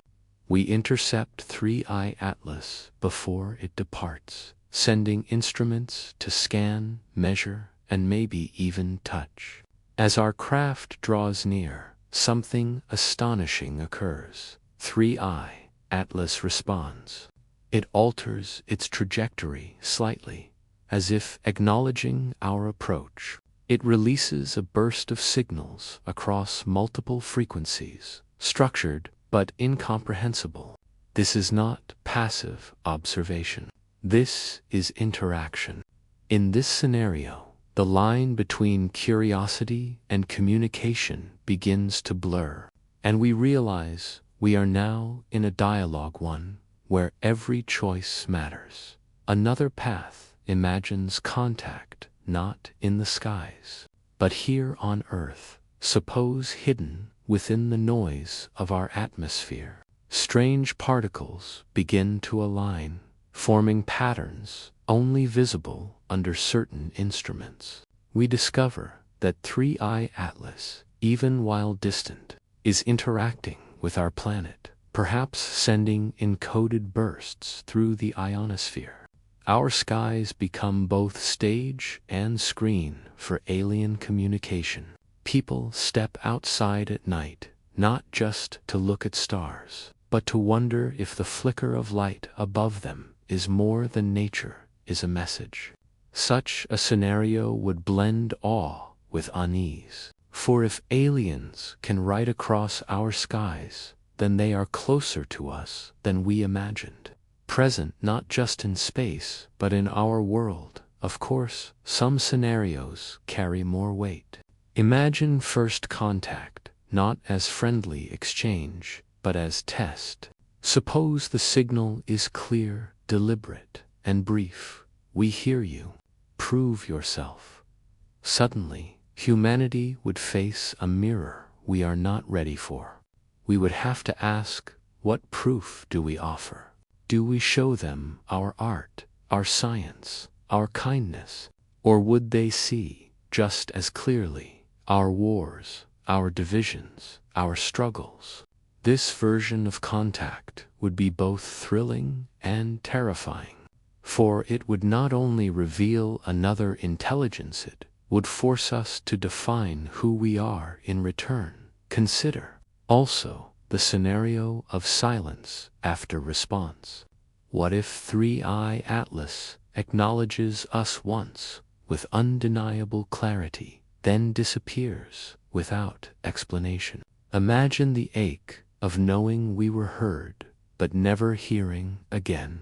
We intercept 3i Atlas before it departs, sending instruments to scan, measure, and maybe even touch. As our craft draws near, something astonishing occurs. 3i Atlas responds. It alters its trajectory slightly, as if acknowledging our approach. It releases a burst of signals across multiple frequencies, structured but incomprehensible. This is not passive observation. This is interaction. In this scenario, the line between curiosity and communication begins to blur, and we realize we are now in a dialogue, one where every choice matters. Another path imagines contact not in the skies, but here on Earth, suppose hidden within the noise of our atmosphere. Strange particles begin to align, forming patterns only visible under certain instruments. We discover that 3i Atlas, even while distant, is interacting with our planet, perhaps sending encoded bursts through the ionosphere. Our skies become both stage and screen for alien communication. People step outside at night, not just to look at stars, but to wonder if the flicker of light above them is more than nature is a message. Such a scenario would blend awe with unease. For if aliens can write across our skies, then they are closer to us than we imagined. Present not just in space, but in our world. Of course, some scenarios carry more weight. Imagine first contact, not as friendly exchange, but as test. Suppose the signal is clear, deliberate, and brief. We hear you. Prove yourself. Suddenly, humanity would face a mirror we are not ready for. We would have to ask, what proof do we offer? Do we show them our art, our science, our kindness? Or would they see, just as clearly, our wars, our divisions, our struggles? This version of contact would be both thrilling and terrifying, for it would not only reveal another intelligence, it would force us to define who we are in return. Consider also the scenario of silence after response. What if 3i Atlas acknowledges us once with undeniable clarity, then disappears without explanation? Imagine the ache of knowing we were heard, but never hearing again.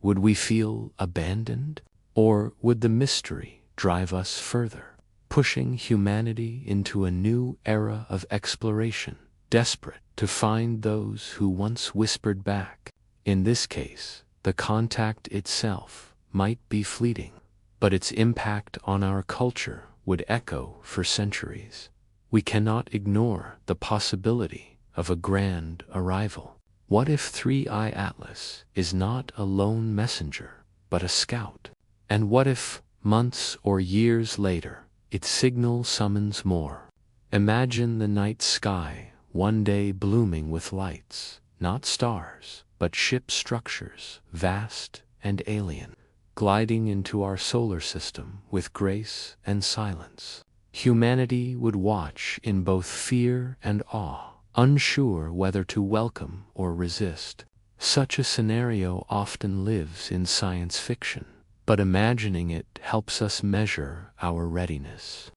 Would we feel abandoned? Or would the mystery drive us further, pushing humanity into a new era of exploration, desperate to find those who once whispered back? In this case, the contact itself might be fleeting, but its impact on our culture would echo for centuries. We cannot ignore the possibility of a grand arrival. What if 3i Atlas is not a lone messenger, but a scout? And what if, months or years later, its signal summons more? Imagine the night sky one day blooming with lights, not stars, but ship structures, vast and alien, gliding into our solar system with grace and silence. Humanity would watch in both fear and awe, unsure whether to welcome or resist. Such a scenario often lives in science fiction, but imagining it helps us measure our readiness.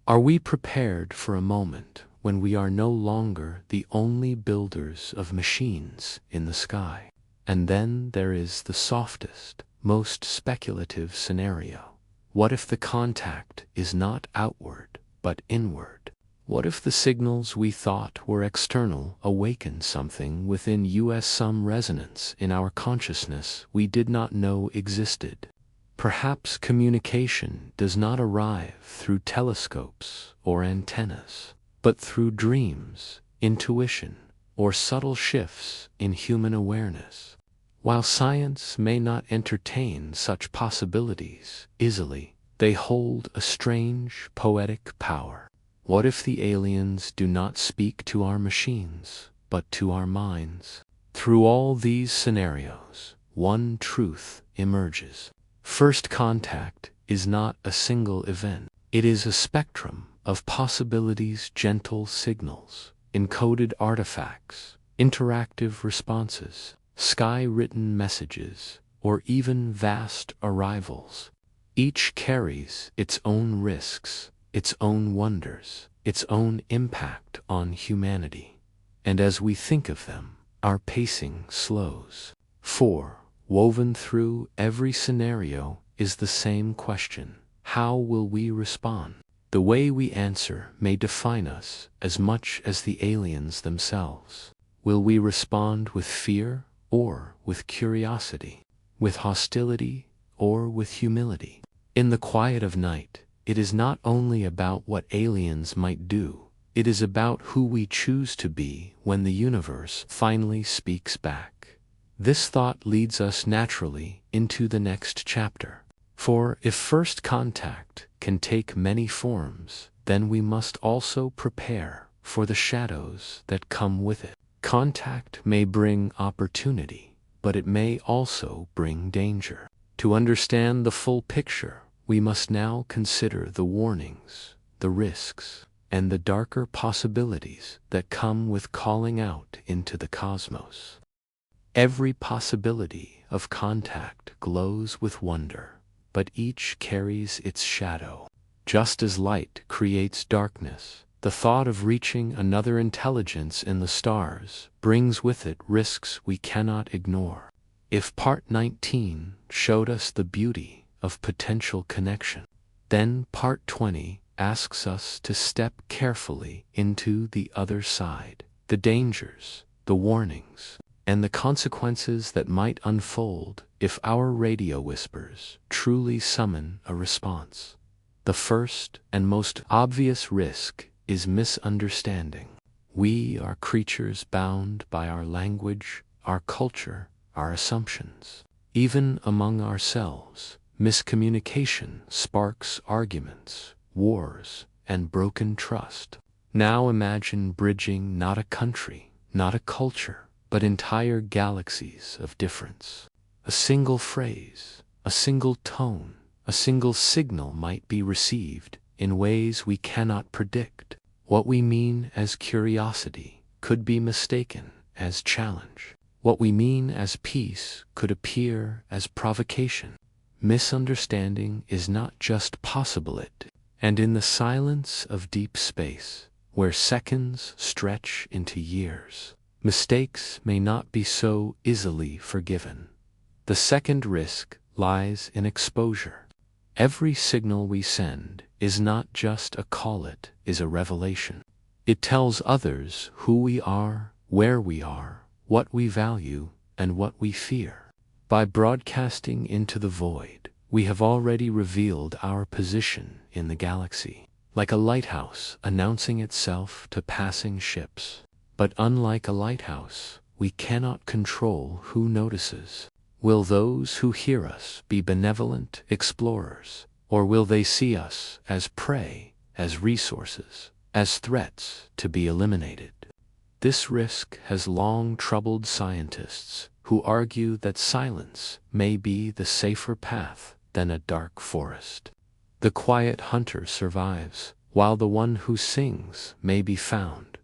Are we prepared for a moment when we are no longer the only builders of machines in the sky? And then there is the softest, most speculative scenario. What if the contact is not outward, but inward? What if the signals we thought were external awaken something within us, some resonance in our consciousness we did not know existed? Perhaps communication does not arrive through telescopes or antennas, but through dreams, intuition, or subtle shifts in human awareness. While science may not entertain such possibilities easily, they hold a strange, poetic power. What if the aliens do not speak to our machines, but to our minds? Through all these scenarios, one truth emerges. First contact is not a single event. It is a spectrum of possibilities, gentle signals, encoded artifacts, interactive responses, sky-written messages, or even vast arrivals. Each carries its own risks, its own wonders, its own impact on humanity. And as we think of them, our pacing slows. For, woven through every scenario is the same question: how will we respond? The way we answer may define us as much as the aliens themselves. Will we respond with fear or with curiosity? With hostility or with humility? In the quiet of night, it is not only about what aliens might do, it is about who we choose to be when the universe finally speaks back. This thought leads us naturally into the next chapter. For if first contact can take many forms, then we must also prepare for the shadows that come with it. Contact may bring opportunity, but it may also bring danger. To understand the full picture, we must now consider the warnings, the risks, and the darker possibilities that come with calling out into the cosmos. Every possibility of contact glows with wonder, but each carries its shadow. Just as light creates darkness, The thought of reaching another intelligence in the stars brings with it risks we cannot ignore. If Part 19 showed us the beauty of potential connection, then Part 20 asks us to step carefully into the other side, the dangers, the warnings, and the consequences that might unfold if our radio whispers truly summon a response. The first and most obvious risk is misunderstanding. We are creatures bound by our language, our culture, our assumptions. Even among ourselves, miscommunication sparks arguments, wars, and broken trust. Now imagine bridging not a country, not a culture, but entire galaxies of difference. A single phrase, a single tone, a single signal might be received in ways we cannot predict. What we mean as curiosity could be mistaken as challenge. What we mean as peace could appear as provocation. Misunderstanding is not just possible, and in the silence of deep space, where seconds stretch into years, mistakes may not be so easily forgiven. The second risk lies in exposure. Every signal we send is not just a call, it is a revelation. It tells others who we are, where we are, what we value, and what we fear. By broadcasting into the void, we have already revealed our position in the galaxy, like a lighthouse announcing itself to passing ships. But unlike a lighthouse, we cannot control who notices. Will those who hear us be benevolent explorers, or will they see us as prey, as resources, as threats to be eliminated? This risk has long troubled scientists who argue that silence may be the safer path than a dark forest. The quiet hunter survives, while the one who sings may be found.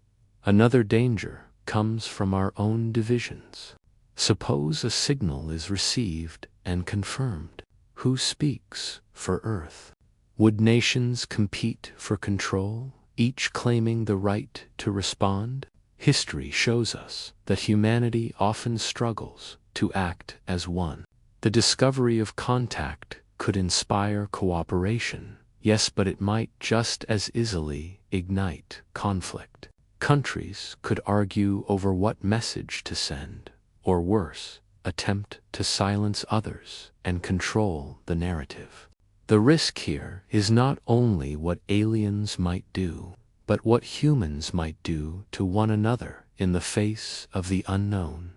Another danger comes from our own divisions. Suppose a signal is received and confirmed. Who speaks for Earth? Would nations compete for control, each claiming the right to respond? History shows us that humanity often struggles to act as one. The discovery of contact could inspire cooperation, yes, but it might just as easily ignite conflict. Countries could argue over what message to send, or worse, attempt to silence others and control the narrative. The risk here is not only what aliens might do, but what humans might do to one another in the face of the unknown.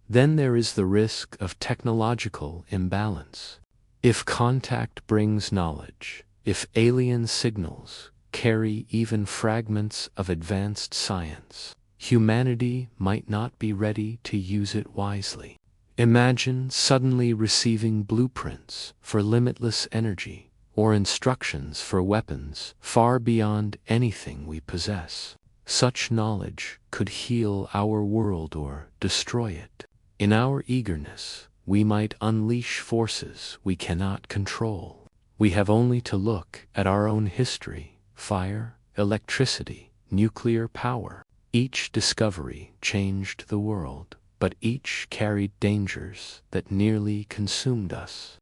Then there is the risk of technological imbalance. If contact brings knowledge, if alien signals carry even fragments of advanced science, humanity might not be ready to use it wisely. Imagine suddenly receiving blueprints for limitless energy or instructions for weapons far beyond anything we possess. Such knowledge could heal our world or destroy it. In our eagerness, we might unleash forces we cannot control. We have only to look at our own history: fire, electricity, nuclear power. Each discovery changed the world, but each carried dangers that nearly consumed us.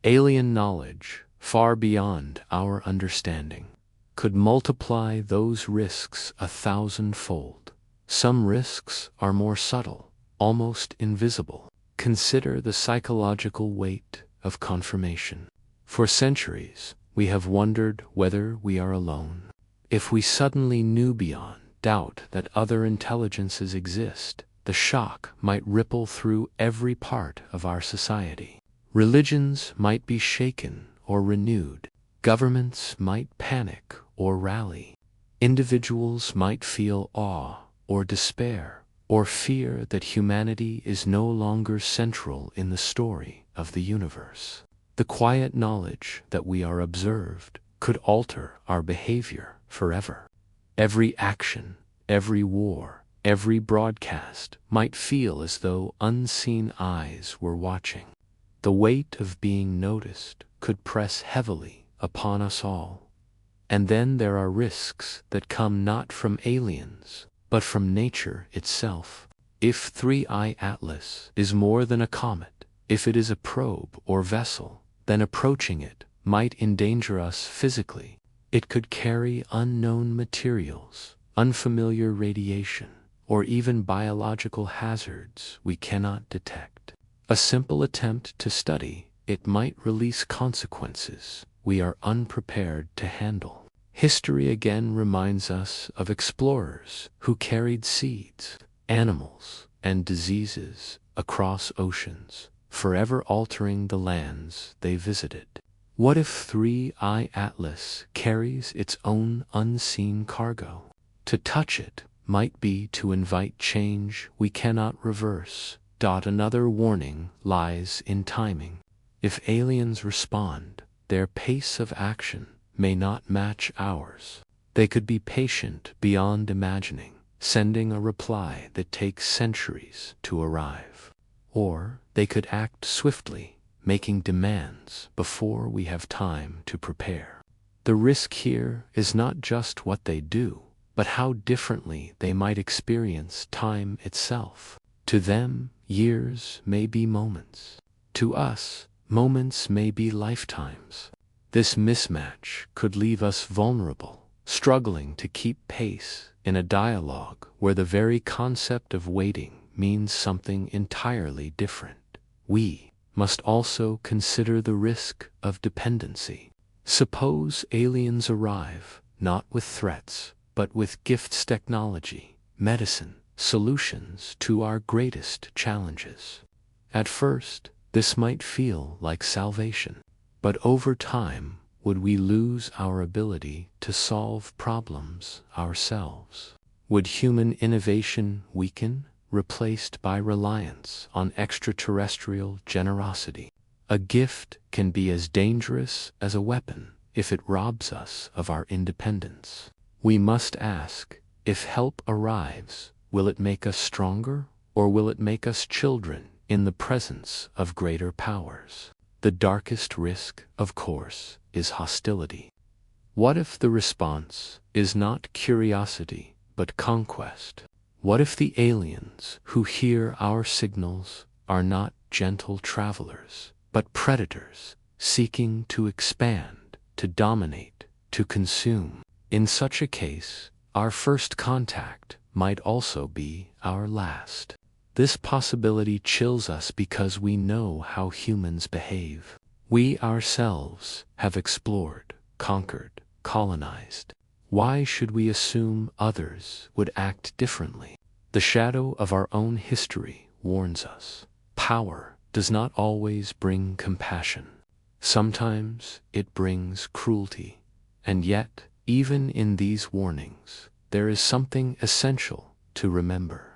Alien knowledge, far beyond our understanding, could multiply those risks 1,000-fold. Some risks are more subtle, almost invisible. Consider the psychological weight of confirmation. For centuries, we have wondered whether we are alone. If we suddenly knew beyond doubt that other intelligences exist, the shock might ripple through every part of our society. Religions might be shaken or renewed. Governments might panic or rally. Individuals might feel awe or despair, or fear that humanity is no longer central in the story of the universe. The quiet knowledge that we are observed could alter our behavior forever. Every action, every war, every broadcast might feel as though unseen eyes were watching. The weight of being noticed could press heavily upon us all. And then there are risks that come not from aliens, but from nature itself. If 3I Atlas is more than a comet, if it is a probe or vessel, then approaching it might endanger us physically. It could carry unknown materials, unfamiliar radiation, or even biological hazards we cannot detect. A simple attempt to study it might release consequences we are unprepared to handle. History again reminds us of explorers who carried seeds, animals, and diseases across oceans, forever altering the lands they visited. What if 3I Atlas carries its own unseen cargo? To touch it might be to invite change we cannot reverse. Another warning lies in timing. If aliens respond, their pace of action may not match ours. They could be patient beyond imagining, sending a reply that takes centuries to arrive. Or they could act swiftly, making demands before we have time to prepare. The risk here is not just what they do, but how differently they might experience time itself. To them, years may be moments. To us, moments may be lifetimes. This mismatch could leave us vulnerable, struggling to keep pace in a dialogue where the very concept of waiting means something entirely different. We must also consider the risk of dependency. Suppose aliens arrive, not with threats, but with gifts, technology, medicine, solutions to our greatest challenges. At first, this might feel like salvation, but over time, would we lose our ability to solve problems ourselves? Would human innovation weaken, replaced by reliance on extraterrestrial generosity? A gift can be as dangerous as a weapon if it robs us of our independence. We must ask, if help arrives, will it make us stronger, or will it make us children in the presence of greater powers? The darkest risk, of course, is hostility. What if the response is not curiosity, but conquest? What if the aliens who hear our signals are not gentle travelers, but predators, seeking to expand, to dominate, to consume? In such a case, our first contact might also be our last. This possibility chills us because we know how humans behave. We ourselves have explored, conquered, colonized. Why should we assume others would act differently? The shadow of our own history warns us. Power does not always bring compassion. Sometimes it brings cruelty. And yet, even in these warnings, there is something essential to remember.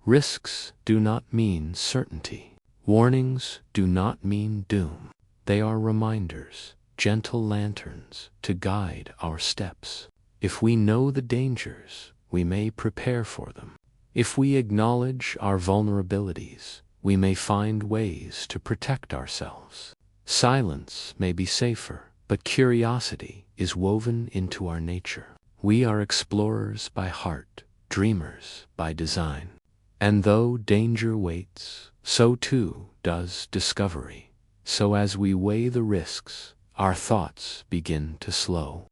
Risks do not mean certainty. Warnings do not mean doom. They are reminders, gentle lanterns to guide our steps. If we know the dangers, we may prepare for them. If we acknowledge our vulnerabilities, we may find ways to protect ourselves. Silence may be safer, but curiosity is woven into our nature. We are explorers by heart, dreamers by design. And though danger waits, so too does discovery. So as we weigh the risks, our thoughts begin to slow.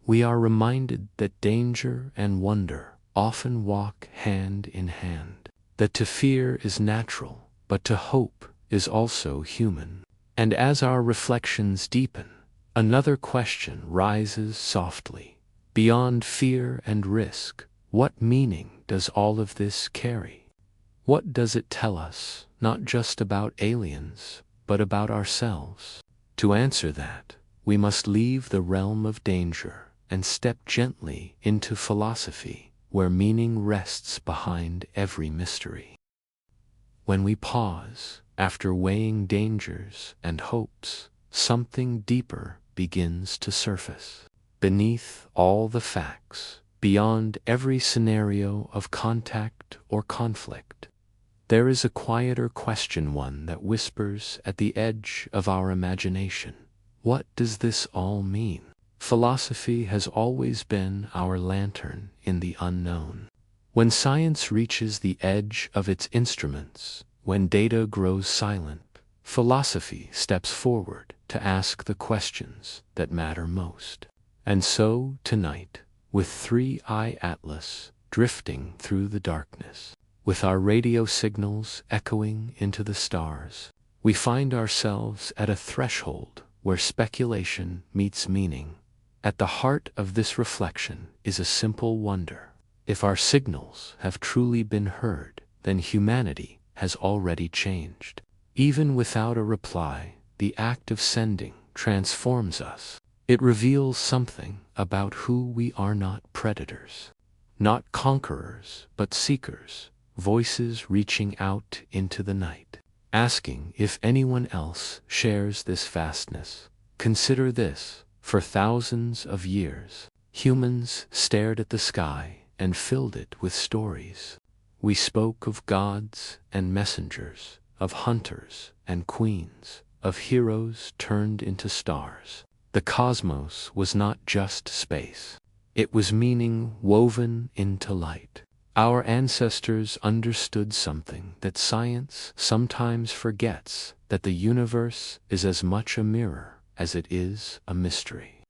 We are reminded that danger and wonder often walk hand in hand, that to fear is natural, but to hope is also human. And as our reflections deepen, another question rises softly. Beyond fear and risk, what meaning does all of this carry? What does it tell us, not just about aliens, but about ourselves? To answer that, we must leave the realm of danger and step gently into philosophy, where meaning rests behind every mystery. When we pause, after weighing dangers and hopes, something deeper begins to surface. Beneath all the facts, beyond every scenario of contact or conflict, there is a quieter question, one that whispers at the edge of our imagination. What does this all mean? Philosophy has always been our lantern in the unknown. When science reaches the edge of its instruments, when data grows silent, philosophy steps forward to ask the questions that matter most. And so, tonight, with 3i Atlas drifting through the darkness, with our radio signals echoing into the stars, we find ourselves at a threshold where speculation meets meaning. At the heart of this reflection is a simple wonder. If our signals have truly been heard, then humanity has already changed. Even without a reply, the act of sending transforms us. It reveals something about who we are: not predators, not conquerors, but seekers, voices reaching out into the night, asking if anyone else shares this vastness. Consider this: for thousands of years, humans stared at the sky and filled it with stories. We spoke of gods and messengers, of hunters and queens, of heroes turned into stars. The cosmos was not just space. It was meaning woven into light. Our ancestors understood something that science sometimes forgets: that the universe is as much a mirror as it is a mystery.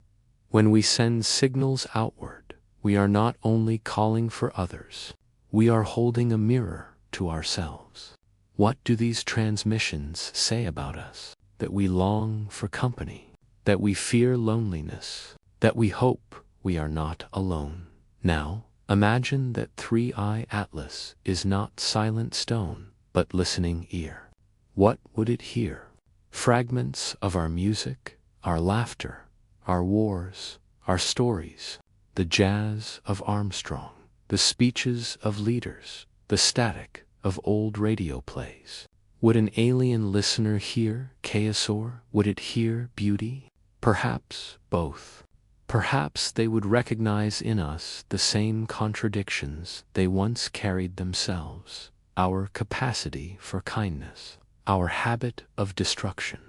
When we send signals outward, we are not only calling for others, we are holding a mirror to ourselves. What do these transmissions say about us? That we long for company, that we fear loneliness, that we hope we are not alone. Now, imagine that 3i Atlas is not silent stone, but listening ear. What would it hear? Fragments of our music, our laughter, our wars, our stories, the jazz of Armstrong, the speeches of leaders, the static of old radio plays. Would an alien listener hear chaos, or would it hear beauty? Perhaps both. Perhaps they would recognize in us the same contradictions they once carried themselves: our capacity for kindness, our habit of destruction,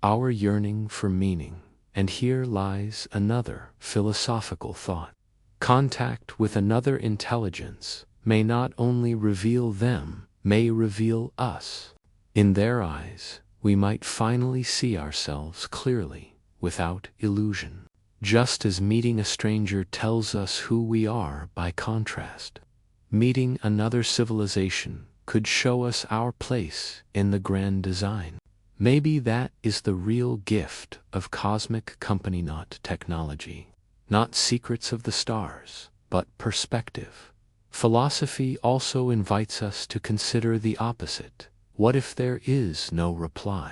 our yearning for meaning. And here lies another philosophical thought. Contact with another intelligence may not only reveal them, may reveal us. In their eyes, we might finally see ourselves clearly, without illusion. Just as meeting a stranger tells us who we are by contrast, meeting another civilization could show us our place in the grand design. Maybe that is the real gift of cosmic company: not technology, not secrets of the stars, but perspective. Philosophy also invites us to consider the opposite. What if there is no reply?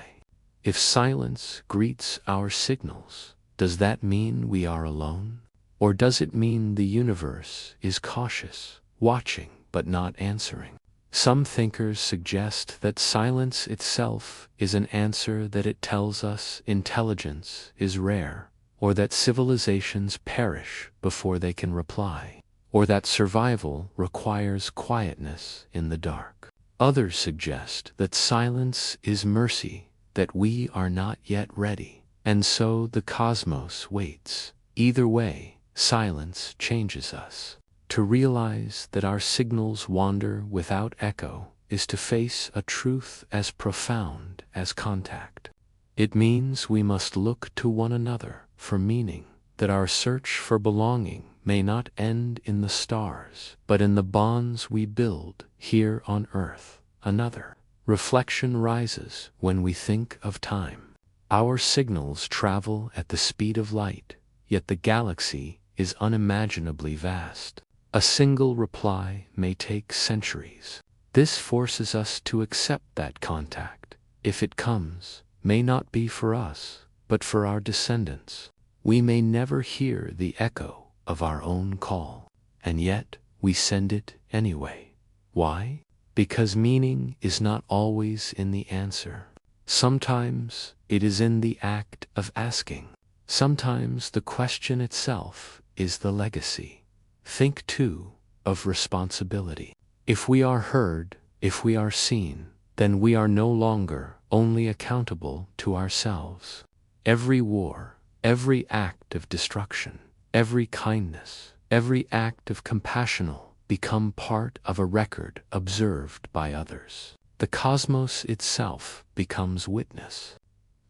If silence greets our signals, does that mean we are alone? Or does it mean the universe is cautious, watching but not answering? Some thinkers suggest that silence itself is an answer, that it tells us intelligence is rare, or that civilizations perish before they can reply, or that survival requires quietness in the dark. Others suggest that silence is mercy, that we are not yet ready, and so the cosmos waits. Either way, silence changes us. To realize that our signals wander without echo is to face a truth as profound as contact. It means we must look to one another for meaning, that our search for belonging may not end in the stars, but in the bonds we build here on earth. Another reflection rises when we think of time. Our signals travel at the speed of light, yet the galaxy is unimaginably vast. A single reply may take centuries. This forces us to accept that contact, if it comes, may not be for us, but for our descendants. We may never hear the echo of our own call, and yet we send it anyway. Why? Because meaning is not always in the answer. Sometimes it is in the act of asking. Sometimes the question itself is the legacy. Think, too, of responsibility. If we are heard, if we are seen, then we are no longer only accountable to ourselves. Every war, Every act of destruction, every kindness, every act of compassion become part of a record observed by others. The cosmos itself becomes witness.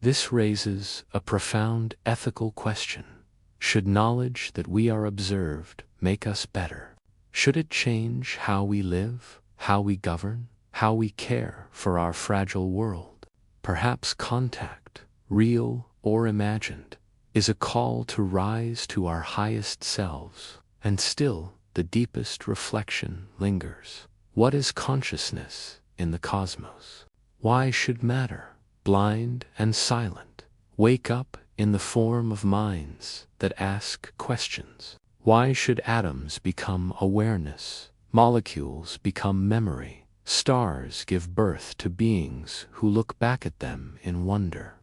This raises a profound ethical question. Should knowledge that we are observed make us better? Should it change how we live, how we govern, how we care for our fragile world? Perhaps contact, real or imagined, is a call to rise to our highest selves. And still, the deepest reflection lingers. What is consciousness in the cosmos? Why should matter, blind and silent, wake up in the form of minds that ask questions? Why should atoms become awareness, molecules become memory, stars give birth to beings who look back at them in wonder?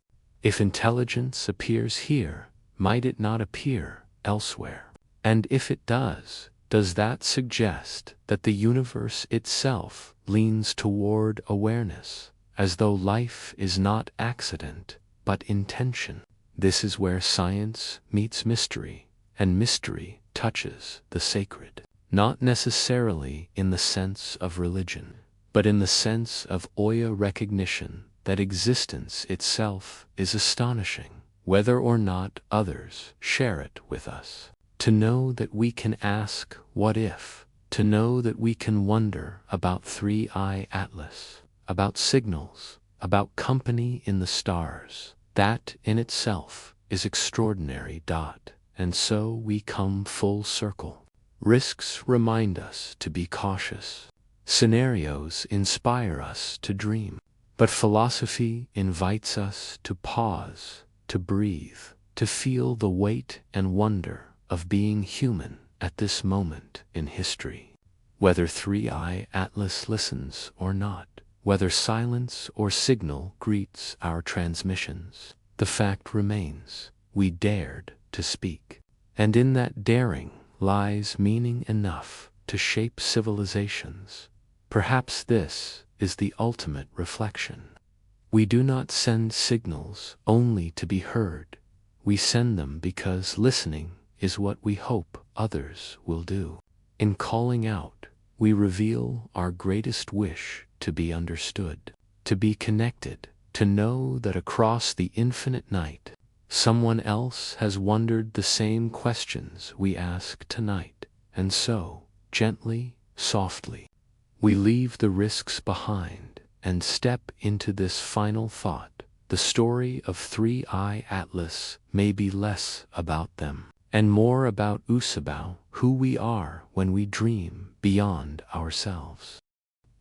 If intelligence appears here, might it not appear elsewhere? And if it does that suggest that the universe itself leans toward awareness, as though life is not accident, but intention? This is where science meets mystery, and mystery touches the sacred. Not necessarily in the sense of religion, but in the sense of Oya recognition that existence itself is astonishing, whether or not others share it with us. To know that we can ask, what if? To know that we can wonder about 3I Atlas, about signals, about company in the stars, that in itself is extraordinary. And so we come full circle. Risks remind us to be cautious. Scenarios inspire us to dream. But philosophy invites us to pause, to breathe, to feel the weight and wonder of being human at this moment in history. Whether 3I Atlas listens or not, whether silence or signal greets our transmissions, the fact remains, we dared to speak. And in that daring lies meaning enough to shape civilizations. Perhaps this is the ultimate reflection. We do not send signals only to be heard. We send them because listening is what we hope others will do. In calling out, we reveal our greatest wish to be understood, to be connected, to know that across the infinite night, someone else has wondered the same questions we ask tonight. And so, gently, softly, we leave the risks behind and step into this final thought. The story of 3I Atlas may be less about them and more about who we are when we dream beyond ourselves.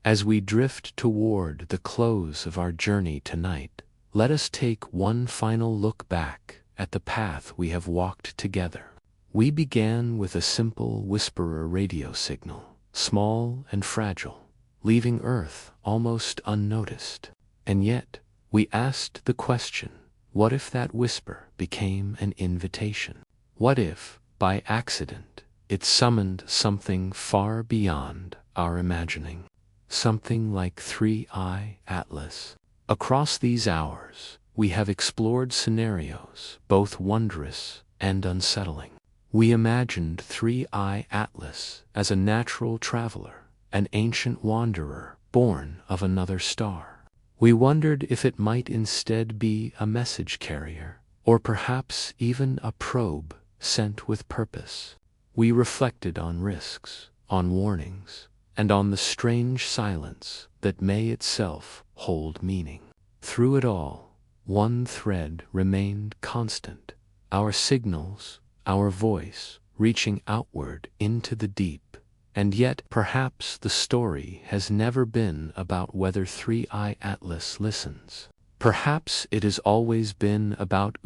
As we drift toward the close of our journey tonight, let us take one final look back at the path we have walked together. We began with a simple whisperer radio signal, small and fragile, leaving Earth almost unnoticed. And yet, we asked the question, what if that whisper became an invitation? What if, by accident, it summoned something far beyond our imagining? Something like 3I Atlas. Across these hours, we have explored scenarios both wondrous and unsettling. We imagined 3I Atlas as a natural traveler, an ancient wanderer born of another star. We wondered if it might instead be a message carrier, or perhaps even a probe sent with purpose. We reflected on risks, on warnings, and on the strange silence that may itself hold meaning. Through it all, one thread remained constant, our signals, our voice reaching outward into the deep. And yet, perhaps the story has never been about whether 3I Atlas listens. Perhaps it has always been about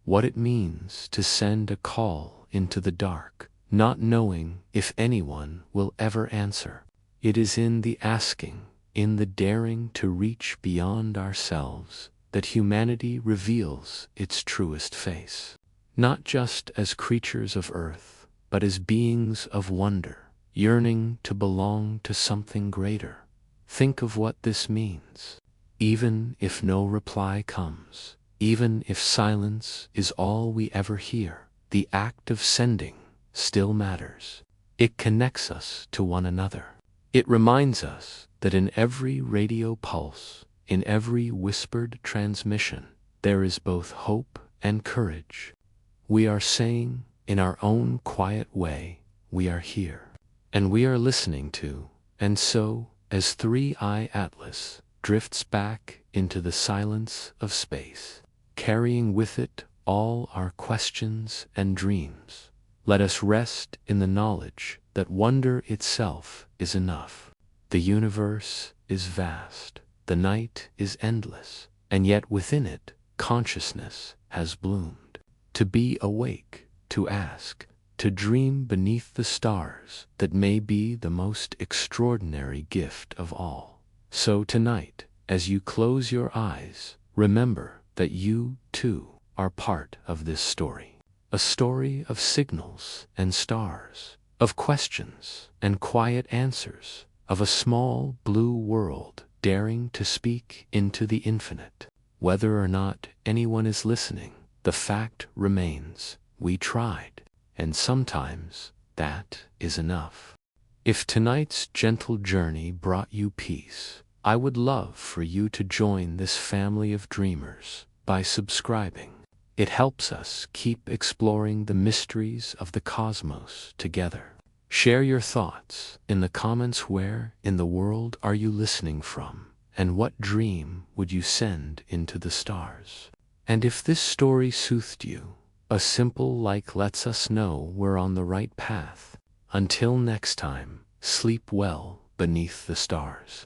what it means to send a call into the dark, not knowing if anyone will ever answer. It is in the asking, in the daring to reach beyond ourselves, that humanity reveals its truest face. Not just as creatures of earth, but as beings of wonder, yearning to belong to something greater. Think of what this means. Even if no reply comes, Even if silence is all we ever hear, the act of sending still matters. It connects us to one another. It reminds us that in every radio pulse, in every whispered transmission, there is both hope and courage. We are saying, in our own quiet way, we are here. And we are listening to. And so, as 3i Atlas drifts back into the silence of space, carrying with it all our questions and dreams, let us rest in the knowledge that wonder itself is enough. The universe is vast, the night is endless, and yet within it, consciousness has bloomed. To be awake, to ask, to dream beneath the stars, that may be the most extraordinary gift of all. So tonight, as you close your eyes, remember that you, too, are part of this story. A story of signals and stars, of questions and quiet answers, of a small blue world daring to speak into the infinite. Whether or not anyone is listening, the fact remains, we tried, and sometimes that is enough. If tonight's gentle journey brought you peace, I would love for you to join this family of dreamers by subscribing. It helps us keep exploring the mysteries of the cosmos together. Share your thoughts in the comments. Where in the world are you listening from, and what dream would you send into the stars? And if this story soothed you, a simple like lets us know we're on the right path. Until next time, sleep well beneath the stars.